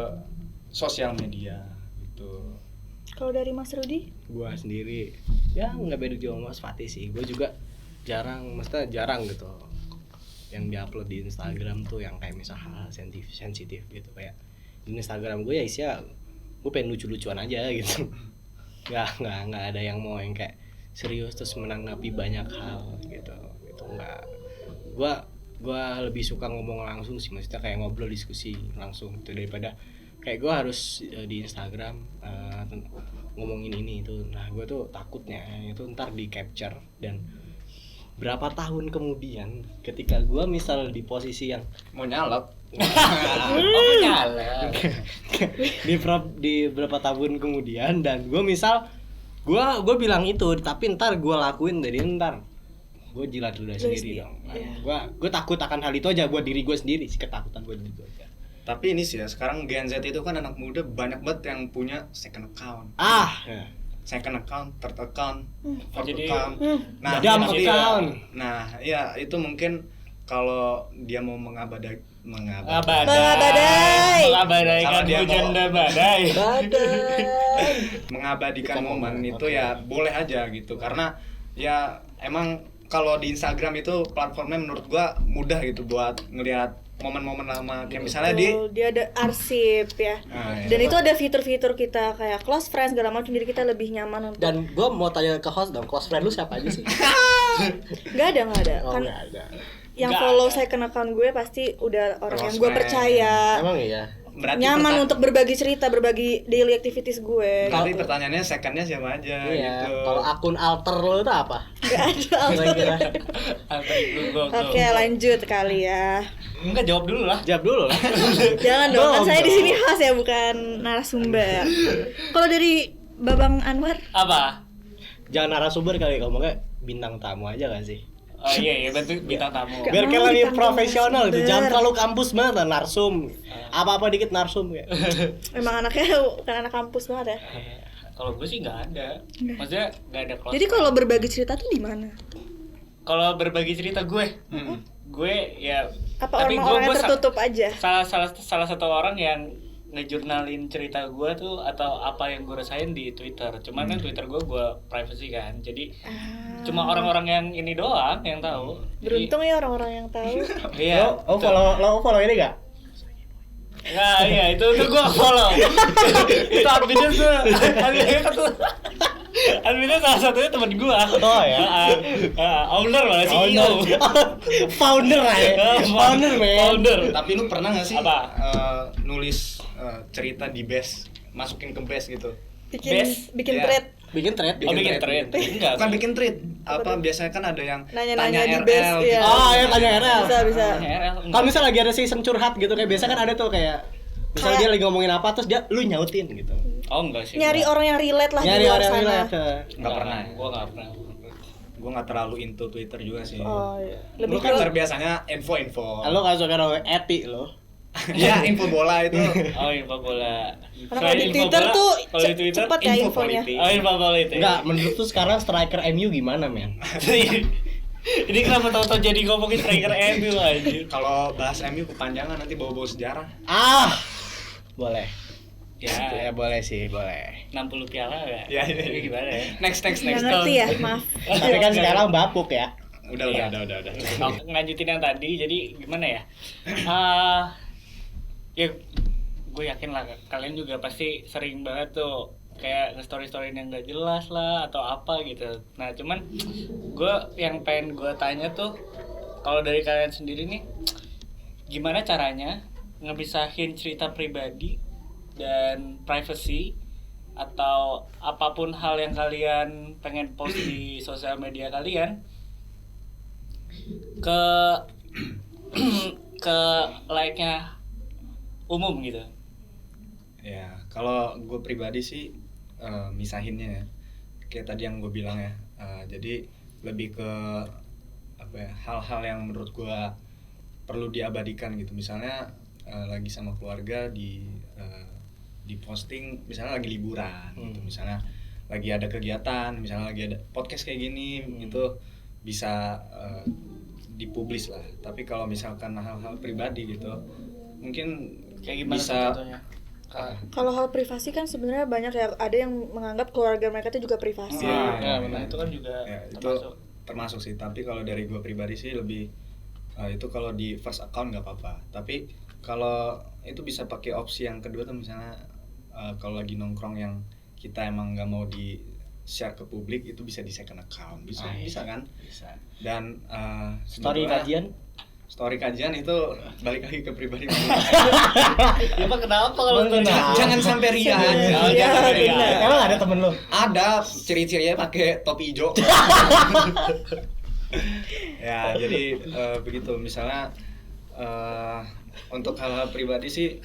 sosial media gitu. Kalau dari Mas Rudi? Gua sendiri ya nggak beda jauh sama Mas Fatih sih. Gue juga maksudnya jarang gitu yang diupload di Instagram tuh yang kayak misal hal sensitif gitu. Kayak di Instagram gue ya isinya gue pengen lucu-lucuan aja gitu. nggak ada yang mau yang kayak serius terus menanggapi banyak hal gitu nggak. Gua lebih suka ngomong langsung sih, maksudnya kayak ngobrol diskusi langsung gitu daripada kayak gue harus di Instagram ngomongin ini itu. Nah gue tuh takutnya itu ntar di capture dan berapa tahun kemudian ketika gue misal di posisi yang Mau nyalak. Oh, nyala. di berapa tahun kemudian dan gue misal gue bilang itu tapi ntar gue lakuin dari ntar gue jilat ludah sendiri dong. Gue takut akan hal itu aja buat diri gue sendiri sih, ketakutan gue diri gue aja. Tapi ini sih ya, sekarang Gen Z itu kan anak muda banyak banget yang punya second account. Second account, third account, fourth Jadi, account. Nah, Dumb tapi- account. Nah, iya itu mungkin kalau dia mau Badai. Mengabadaikan Kalau dia hujan mau- dan badai. mengabadikan momen itu ya boleh aja gitu, karena ya emang kalau di Instagram itu platformnya menurut gua mudah gitu buat ngelihat momen-momen lama kayak misalnya Betul, dia ada arsip ya. Iya. Dan itu ada fitur-fitur kita kayak close friends segala macam, jadi kita lebih nyaman untuk. Dan gue mau tanya ke host dong, close friend lu siapa aja sih? Nggak ada. Oh, Kan nggak ada. yang Nggak follow ada. second account gue pasti udah orang Close yang gue friend. percaya. Emang iya. Berarti Nyaman untuk berbagi cerita, berbagi daily activities gue. Tapi gitu. pertanyaannya secondnya siapa aja Iya. gitu. Kalau akun alter lo itu apa? Nggak ada. Kira-kira. Alter ego gua. Oke, lanjut kali ya. Enggak, jawab dulu lah. Jawab dulu lah. Jangan dong, kan Dong, saya di dong. sini host ya, bukan narasumber. Kalau dari Babang Anwar, Apa? Jangan narasumber kali, ngomongnya bintang tamu aja gak sih? Oh iya, bentuk bintang tamu. Nggak Biar mau kayak lebih dipanggil profesional gitu, jangan narasumber. terlalu kampus banget lah, narsum. Apa-apa dikit narsum ya. memang anaknya bukan anak kampus banget ya. Kalau gue sih nggak ada. Maksudnya nggak ada close. Jadi kalau berbagi cerita tuh di mana? Kalau berbagi cerita gue ya. Apa tapi orang-orangnya gue tertutup aja? salah satu orang yang ngejurnalin cerita gue tuh atau apa yang gue rasain di Twitter. Cuman kan Twitter gue privacy kan. Jadi cuma orang-orang yang ini doang yang tahu. Beruntung ya orang-orang yang tahu. Jadi, iya. Lo follow ini gak? Nah, iya itu gue follow. Itu adminnya tuh. Adminnya salah satunya teman gue. Oh ya. Owner malah CEO. Founder aja. Founder men. Founder. Tapi lu pernah nggak sih Apa? nulis cerita di base, masukin ke base gitu? Bikin Iya. thread. Bikin thread. Oh, bikin thread. Enggak. Bukan bikin tweet. Apa biasanya kan ada yang Nanya-nanya di tanya base, RL iya. gitu. Oh ya, tanya RL. Bisa. Kalau misal lagi ada season curhat gitu, kayak biasa kan ada tuh kayak misal Kayak- dia lagi ngomongin apa terus dia lu nyautin gitu. Oh enggak sih. Nyari orang yang relate lah Nyari di luar orang sana. relate. Nggak pernah. Gue nggak pernah. Gue nggak terlalu into Twitter juga sih. Oh iya. Lu Lebih kan ke terbiasanya info-info. Lo kalau suka nama Eti lo. Ya, info bola itu. Oh info bola. Karena kalau di Twitter tuh kalau di Twitter cepat ya info infonya. politik. Oh info bola itu. Enggak, menurut tuh sekarang striker MU gimana, men? Ini kenapa tahu-tahu jadi ngomongin striker MU anjir. Kalau bahas MU kepanjangan nanti bawa-bawa sejarah. Ah. Boleh. Ya, Ya boleh sih, boleh. 60 piala enggak? Ya, Ini gimana ya? Next. Nggak ngerti ya, maaf. Tapi kan sekarang bapuk ya. Udah. Oh, ngelanjutin yang tadi, jadi gimana ya? Ya gue yakin lah kalian juga pasti sering banget tuh kayak nge-story yang gak jelas lah atau apa gitu. Nah cuman gue yang pengen gue tanya tuh kalau dari kalian sendiri nih gimana caranya ngebisahin cerita pribadi dan privacy atau apapun hal yang kalian pengen post di sosial media kalian ke ke like-nya umum gitu. Ya, kalau gue pribadi sih misahinnya ya. Kayak tadi yang gue bilang ya. Jadi lebih ke apa ya, hal-hal yang menurut gue perlu diabadikan gitu. Misalnya lagi sama keluarga di posting misalnya lagi liburan gitu. Misalnya lagi ada kegiatan, misalnya lagi ada podcast kayak gini gitu bisa dipublish lah. Tapi kalau misalkan hal-hal pribadi gitu mungkin Kayak gimana bisa contohnya? Kalau hal privasi kan sebenarnya banyak ya, ada yang menganggap keluarga mereka itu juga privasi. Ya, Nah, itu kan juga ya, itu termasuk. termasuk sih. Tapi kalau dari gue pribadi sih lebih itu kalau di first account nggak apa-apa. Tapi kalau itu bisa pakai opsi yang kedua tuh misalnya kalau lagi nongkrong yang kita emang nggak mau di share ke publik itu bisa di second account bisa kan Bisa. dan Story sebetulnya kajian. story kajian itu balik lagi ke pribadi Ya Pak kenapa kalau Kenapa? jangan sampai ria aja. Iya, Jangan sampai ria. benar. Emang ada temen lo? Ada ciri-cirinya pakai topi hijau. Ya jadi begitu misalnya untuk hal-hal pribadi sih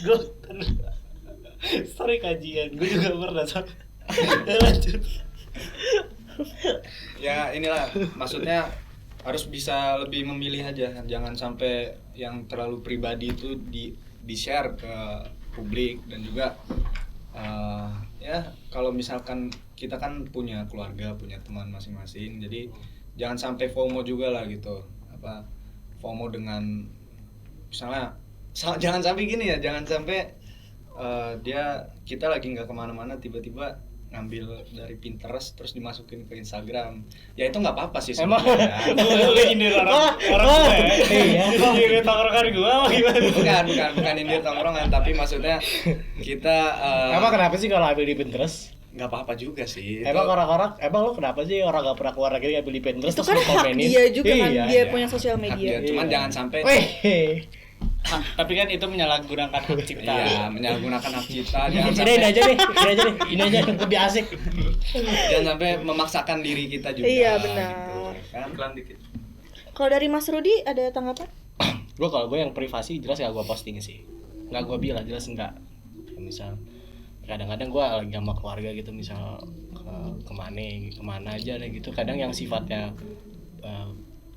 gue story kajian gue juga pernah so. Ya, lanjut. ya inilah maksudnya harus bisa lebih memilih aja, jangan sampai yang terlalu pribadi itu di share ke publik. Dan juga ya kalau misalkan kita kan punya keluarga, punya teman masing-masing, jadi jangan sampai FOMO juga lah gitu. Apa FOMO dengan misalnya jangan sampai gini ya, jangan sampai kita lagi nggak kemana-mana tiba-tiba ngambil dari Pinterest terus dimasukin ke Instagram. Ya itu nggak apa-apa sih Emang? sebenarnya. Lu nyindir orang gue ya? Iya. Nyindir tongkrongan gue apa gimana? bukan nyindir tongkrongan, tapi maksudnya kita Emang kenapa sih kalau ambil di Pinterest? nggak apa-apa juga sih. Emang lo kenapa sih orang gak pernah keluar negeri ambil di Pinterest? Itu terus kan lu hak komenin? dia juga kan, Iya. dia Iya. punya sosial Hak media. dia. Cuman Iya. jangan sampai Wih. Tapi kan itu menyalahgunakan hak cipta. iya, menyalahgunakan hak cipta, jangan Ini sampai aja deh, ini aja lebih asik. jangan sampai memaksakan diri kita juga. Iya, benar. Gitu, kan? Iklan dikit. Kalau dari Mas Rudi ada tanggapan? Kalau gue yang privasi jelas gak gue posting sih. Gak gue bilang jelas enggak. Misal kadang-kadang gue lagi sama keluarga gitu, misal kemana aja deh gitu. Kadang yang sifatnya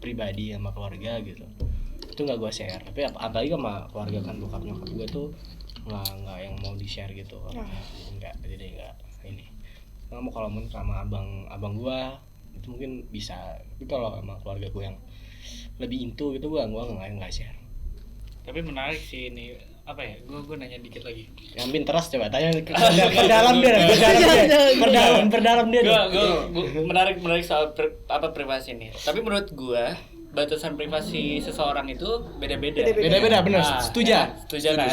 pribadi sama keluarga gitu, itu nggak gue share. Tapi apalagi sama keluarga kan, bokap nyokap gue tuh nggak yang mau di share gitu. Nggak, jadi nggak ini. Kalau mau sama abang gue itu mungkin bisa, tapi kalau sama keluarga gue yang lebih into gitu gue nggak share. Tapi menarik sih ini, apa ya? Gue nanya dikit lagi. Yang Pinterest coba tanya perdalam dia. Gue menarik soal privasi ini. Tapi menurut gue batasan privasi seseorang itu beda-beda. Beda-beda, bener. Nah, Setuju. kan?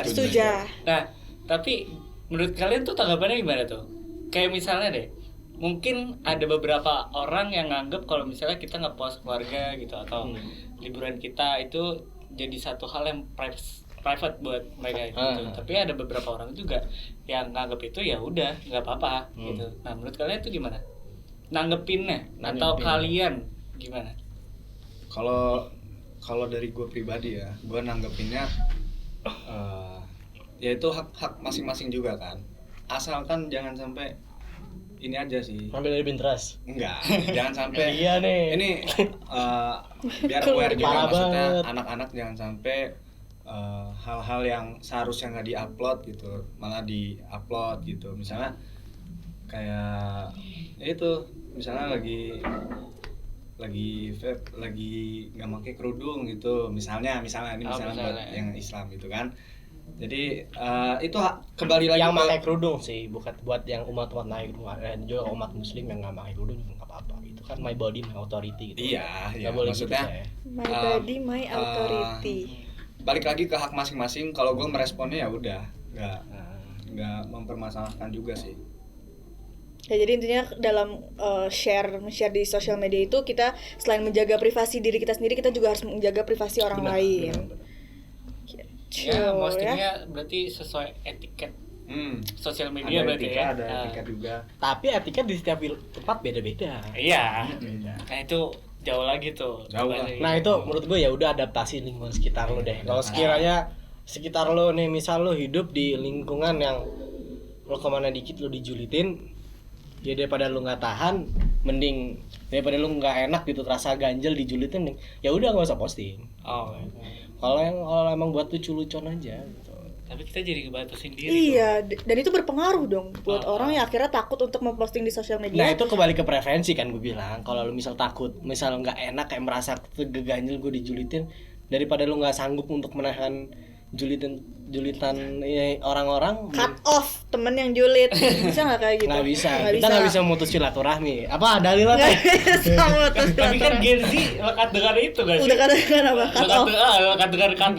Setuju. Nah, tapi menurut kalian tuh tanggapannya gimana tuh? Kayak misalnya deh, mungkin ada beberapa orang yang nganggep kalau misalnya kita nge-post keluarga gitu atau liburan kita itu jadi satu hal yang private buat mereka gitu. Tapi ada beberapa orang juga yang nganggep itu ya udah nggak apa-apa gitu. Nah, menurut kalian itu gimana? Nanggepinnya atau kalian gimana? Kalau dari gue pribadi ya, gue nanggepinnya ya itu hak masing-masing juga kan. Asalkan jangan sampai ini aja sih. Ambil dari Pinterest. Enggak, jangan sampai Iya nih. Ini biar aware juga, Parah maksudnya banget. anak-anak jangan sampai hal-hal yang seharusnya nggak diupload gitu malah diupload gitu. Misalnya kayak ya itu, misalnya lagi nggak pakai kerudung gitu, misalnya ini buat yang Islam gitu kan. Jadi itu kembali lagi Yang ke- pakai kerudung sih, bukan buat yang umat-umat naik kerudung. Dan juga umat muslim yang nggak pakai kerudung juga nggak apa-apa. Itu kan my body my authority gitu. Iya, Nggak iya, boleh maksudnya gitu, saya. My body, my authority. balik lagi ke hak masing-masing. Kalau gue meresponnya ya udah Nah, nggak mempermasalahkan juga sih. Ya, jadi intinya dalam share di sosial media itu kita selain menjaga privasi diri kita sendiri, kita juga harus menjaga privasi orang lain. Ya, postingnya berarti sesuai etiket sosial media Ada berarti etika, ya. ada etika juga. Tapi etiket di setiap tempat beda-beda. Iya. Nah, itu jauh lagi tuh. Jauh lah. Nah itu menurut gue ya udah adaptasi lingkungan sekitar lo deh. Kalau sekiranya sekitar lo nih, misal lo hidup di lingkungan yang lo kemana dikit lo dijulitin, ya daripada lo nggak tahan, mending daripada lo nggak enak gitu, terasa ganjel dijulitin, ya udah nggak usah posting. Oh. Kalau emang buat lucu-lucuan aja gitu. Tapi kita jadi ngebatasin diri. Iya, dan itu berpengaruh dong buat orang yang akhirnya takut untuk memposting di sosial Nah media. itu kembali ke preferensi kan gue bilang. Kalau lo misal takut, misal nggak enak kayak merasa ganjel gue dijulitin, daripada lo nggak sanggup untuk menahan julitan orang-orang, Cut off temen yang julid, bisa nggak kayak gitu? nggak bisa. Kita nggak bisa memutus silaturahmi. Apa dalilnya? Nggak bisa memutus Tapi kan silaturahmi. Gen Z lekat dengan itu gak sih? Udah kadang apa? Cut off. Lekat dengan cut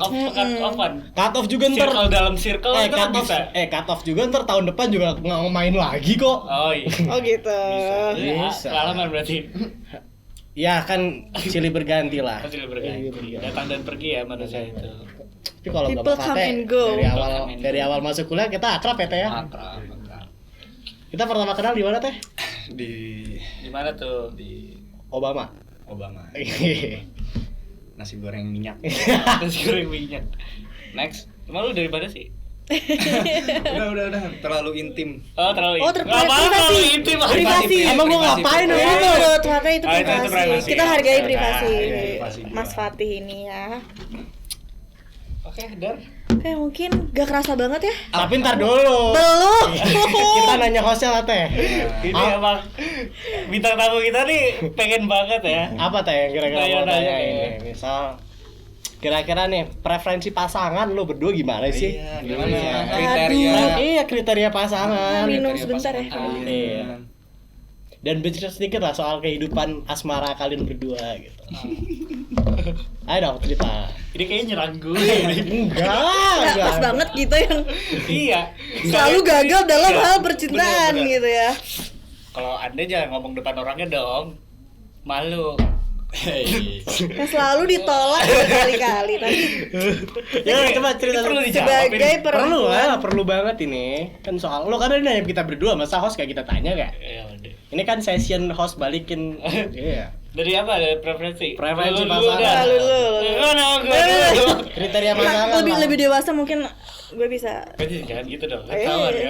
offan. Cut off juga ntar. Circle dalam circle itu kan bisa. Cut off juga ntar tahun depan juga nggak mau main lagi kok. Oh iya. Oh gitu. Bisa. Pengalaman berarti. Ya kan silih berganti lah. Pasti berganti. Datang dan pergi ya manusia itu. Tapi kalau nggak People mau come kate, and go. dari awal masuk kuliah kita akrab ya teh ya. Akrab. Kita pertama kenal di mana teh? Di mana tuh? Di Obama. nasi goreng minyak. Nasi goreng minyak. Next. Emang lu dari mana sih? udah terlalu intim. Oh, terlalu. Oh, Nggak apa-apa, privasi. terlalu intim. Privasi. Emang gua ngapain Privasi. waktu Ya, itu? ternyata itu Ah, itu privasi. privasi. Kita hargai Oke, privasi privasi gua. Mas Fatih ini ya. Oke, Dan. Oke, mungkin gak kerasa banget ya. Tapi ntar dulu. Belum. Kita nanya hostnya lah teh. Ini emang bintang tamu kita nih pengen banget ya. Apa teh yang kira-kira mau Nanya-nanya tanya ya. ini? Misal Kira-kira nih preferensi pasangan lo berdua gimana sih? Iya, gimana Iya. kriteria? Iya, kriteria pasangan. Minum Kriteria sebentar ya. pasangan kalian. Iya. Dan bercerita sedikit lah soal kehidupan asmara kalian berdua gitu. Ayo dong cerita. Ini kayaknya nyerang gue. Nggak pas banget gitu yang Iya. selalu gagal dalam Iya. hal percintaan Bener, bener. gitu ya. Kalau Anda jangan ngomong depan orangnya dong. Malu. Yang selalu ditolak berkali-kali tapi Ya coba cerita Ini perlu dulu. dijawab. sebagai Perlu perempuan lah, perlu banget ini. Kan soal lo kan ini nanya kita berdua, masa host kayak kita tanya gak? Ya udah. Ini kan session host balikin. Iya. Dari apa? Dari preferensi? Preferensi Lu pasangan. dah. Lu. Gue dulu. Kriteria pasangan. lebih dewasa mungkin gue bisa. Jangan gitu dong. Ketahuan Eh.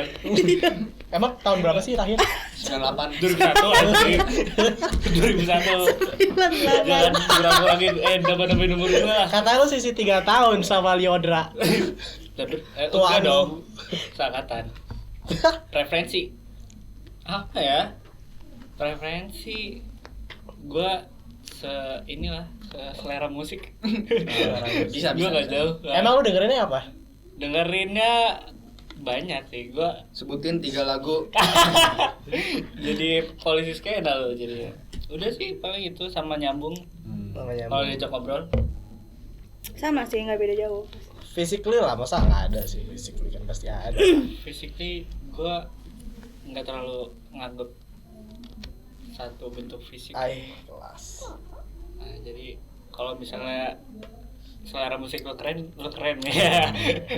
kan. Emang tahun berapa sih terakhir? 98. 2001 anjing. 2001. Jangan kurang-kurangin nambah-nambahin umur gua. Kata lo sisi 3 tahun sama Liodra. Enggak Tuan. dong. Seangkatan. Preferensi. Apa ya? Preferensi gua selera musik. Bisa, Gua enggak bisa. jauh. Emang lo dengerinnya apa? Dengerinnya banyak sih. Gua Sebutin 3 lagu. jadi polisi skena loh jadinya. Udah sih paling itu sama nyambung. Kalau diajak ngobrol. Sama sih nggak beda jauh. Physically lah, masa nggak ada sih? Physically kan pasti ada. Physically gua nggak terlalu nganggep satu bentuk fisik. Kelas. Nah, jadi kalau misalnya selera musik lo keren ya.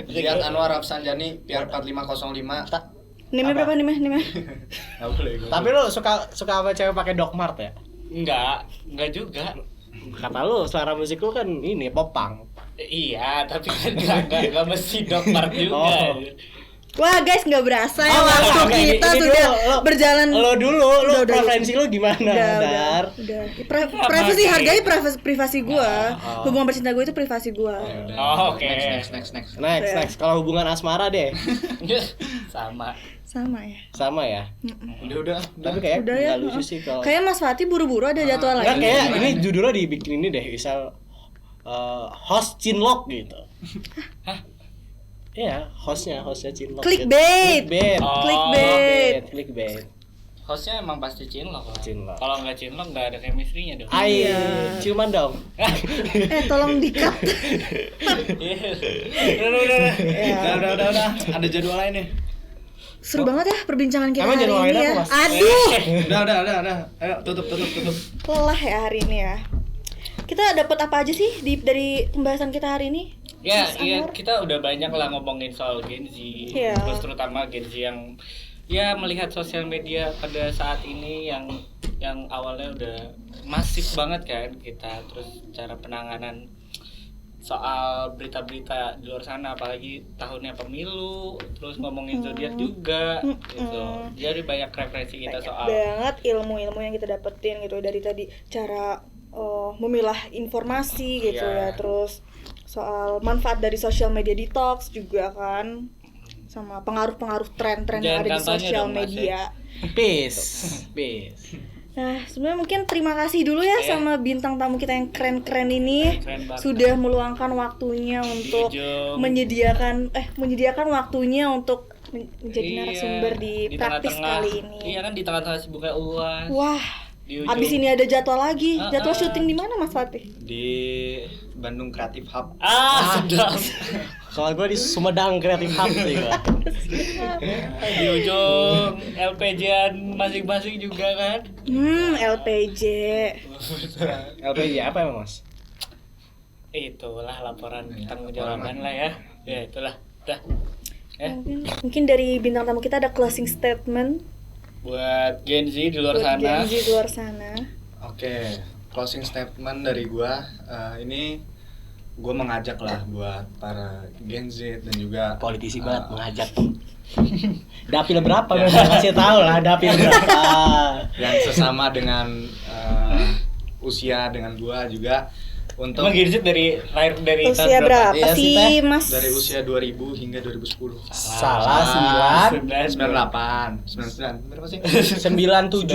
Lihat Anwar Rafsanjani PR 4505. Nimnya Apa? berapa nimnya? Enggak boleh. Tapi lo suka sama cewek pakai Doc Mart ya? Enggak juga. Kata lo selera musik lo kan ini popang. Iya, tapi kan enggak mesti dokter juga. Oh. Wah guys nggak berasa ya Oh, waktu oke, kita ini sudah dulu, lo- berjalan. Lo dulu, Udah. preferensi lo gimana, Dar? Udah. Privasi hargai privasi gua. Oh. Hubungan percintaan gue itu privasi gua. Oh, oke. Next. Next. Kalau hubungan asmara deh, Sama. Sama ya. sama ya. Udah. Tapi kayak Udah ya. nggak lucu sih kalau. Kayak Mas Fatih buru-buru ada jadwal Enggak, lagi. kayak ini judulnya dibikin ini deh, misal host Cinlok gitu. Hah? Iya, hostnya Cinlok. Clickbait. Clickbait. Oh, Clickbait. Hostnya emang pasti cinlok lah. Cinlok. Kalau nggak cinlok nggak ada chemistry-nya dong. Ayo, ciuman dong. Tolong di-cut. Udah. Ada jadwal lain nih. Seru banget ya perbincangan kita Emang hari jadwal ini lain ya. apa, Mas? Aduh, Udah. Ayo tutup. lelah ya hari ini ya. Kita dapat apa aja sih dari pembahasan kita hari ini? Ya, Mas iya Anwar? kita udah banyak lah ngomongin soal Gen Z. Iya. Terus terutama Gen Z yang ya melihat sosial media pada saat ini yang awalnya udah masif banget kan kita, terus cara penanganan soal berita-berita di luar sana, apalagi tahunnya pemilu, terus ngomongin zodiak juga gitu. Jadi banyak referensi kita Banyak soal banget ilmu-ilmu yang kita dapetin gitu dari tadi cara memilah informasi gitu Iya. ya, terus soal manfaat dari social media detox juga kan, sama pengaruh-pengaruh tren-tren yang Jangan ada di kampanye sosial dong, Mas, media. Peace. Nah, sebenarnya mungkin terima kasih dulu ya Oke. sama bintang tamu kita yang keren-keren ini. Keren banget. Sudah meluangkan waktunya untuk ujung. menyediakan waktunya untuk menjadi Iya, narasumber di praktis tengah-tengah. kali ini. Iya kan di tengah-tengah sibuknya UAS. Wah, Di ujung. abis ini ada jadwal lagi. Jadwal Ah. syuting di mana Mas Fatih? Di Bandung Creative Hub. Sedap. Soal gue di Sumedang Creative Hub juga. Di ujung LPJ-an masing-masing juga kan. LPJ. LPG apa emang, Mas? Itulah laporan tanggung jawaban lah ya. Ya itulah. Dah. Mungkin dari bintang tamu kita ada closing statement Buat Gen Z di luar buat sana. Gen Z di luar sana. Oke, closing statement dari gua ini gua mengajak lah buat para Gen Z dan juga Politisi banget mengajak. Dapil berapa? Kasih tahu lah dapil berapa. yang sesama dengan usia dengan gua juga untuk Emang Gen Z dari lahir dari Usia tahun berapa Iya sih, sih, Teh? Mas? dari usia 2000 hingga 2010. Salah 9 98, 99. Berapa sih? 97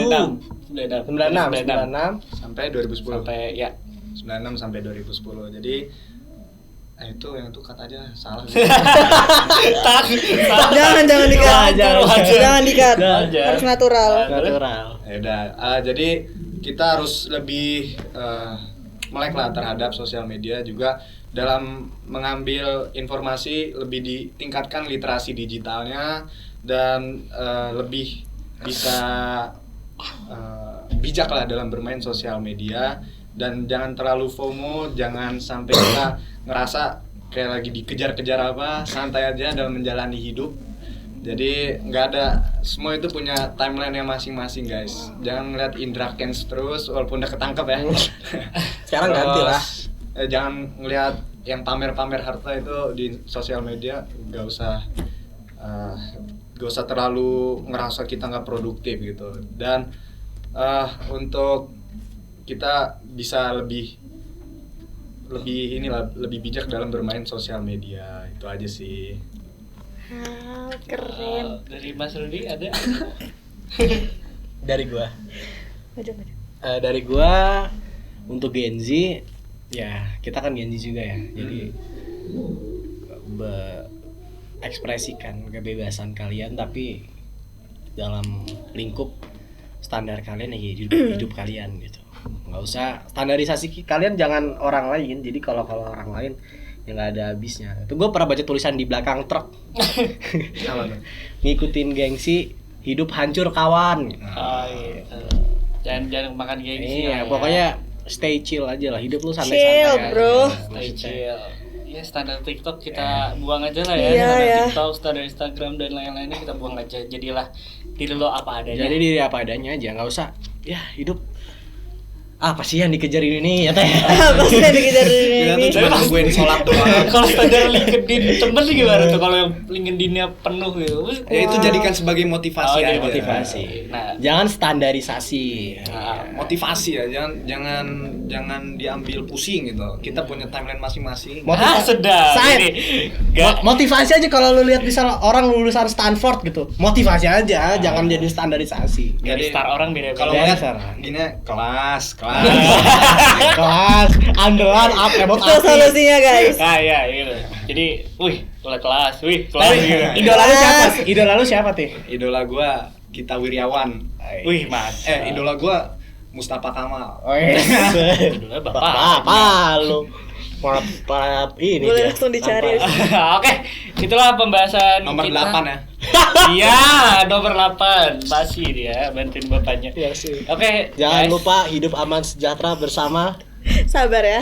96 96 Sampai 2010. sampai ya 96 sampai 2010. Jadi Itu yang itu kata aja salah. Jangan dikat. Jangan dikat. Wajar. Harus natural. Natural. Ya udah, jadi kita harus lebih melek lah terhadap sosial media, juga dalam mengambil informasi lebih ditingkatkan literasi digitalnya dan lebih bisa bijak lah dalam bermain sosial media, dan jangan terlalu FOMO, jangan sampai kita ngerasa kayak lagi dikejar-kejar apa, santai aja dalam menjalani hidup. Jadi nggak ada, semua itu punya timeline-nya masing-masing guys. Jangan ngeliat Indra Kents terus walaupun udah ketangkep ya. Sekarang ganti lah. Jangan ngeliat yang pamer-pamer harta itu di sosial media. Gak usah terlalu ngerasa kita nggak produktif gitu. Dan untuk kita bisa lebih bijak dalam bermain sosial media, itu aja sih. Keren. Dari Mas Rudi ada? Dari gua. Maju. Dari gua untuk Gen Z, ya kita kan Gen Z juga ya. Jadi ekspresikan kebebasan kalian tapi dalam lingkup standar kalian ya, hidup kalian gitu. Nggak usah standarisasi kalian, jangan orang lain. Jadi kalau orang lain yang nggak ada habisnya. Itu gue pernah baca tulisan di belakang truk. Ngikutin gengsi, hidup hancur kawan. Oh iya. Jangan makan gengsi. Iya, lah ya. pokoknya stay chill aja lah. Hidup lu santai-santai Chill, aja. bro. Stay chill. Ya standar TikTok kita buang aja lah ya. Iya, Standar ya. TikTok, standar Instagram dan lain-lainnya kita buang aja. Jadilah diri lo apa adanya. Jadi diri apa adanya aja, nggak usah. Ya hidup apa sih yang dikejar ini ya teh? Apa sih yang dikejar Kita tuh ini? cuma nungguin sholat doang. Kalau standar LinkedIn temen sih gimana tuh kalau yang LinkedIn-nya penuh gitu? Ya itu jadikan sebagai motivasi jadi aja. Motivasi. Nah. Jangan standarisasi. Motivasi ya, jangan diambil pusing gitu. Kita punya timeline masing-masing. Sedap. Saya- Ini gak Motivasi aja kalau lu lihat misal orang lulusan Stanford gitu. Motivasi aja, jangan jadi standarisasi. jadi star orang beda-beda. Kalau Dari ngeliat sana. gini kelas. Kelas andalan about Itu solusinya guys. Ah iya gitu. Jadi, kelas, kelas gitu. Idola lu siapa? Idola lu siapa, Tih? Idola gua Gita Wirjawan. Mas. Idola gua Mustafa Kamal. Oh, iya. Idola bapak. Apa lu? Maaf ini Boleh dia. langsung dicari. Oke, itulah pembahasan Nomor kita. 8 ya. Iya, nomor 8. Masih dia bantuin bapaknya. Iya sih. Oke, Jangan guys. lupa hidup aman sejahtera bersama. Sabar ya.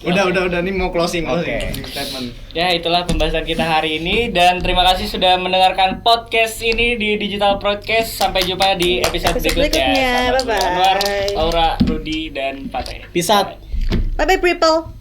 Udah nih mau closing Oke. statement. Ya, itulah pembahasan kita hari ini dan terima kasih sudah mendengarkan podcast ini di Digital Podcast. Sampai jumpa di episode Episode berikutnya. berikutnya. Sama gue Bye-bye. Anwar, Laura, Rudi dan Fateh. Peace out. Bye bye people.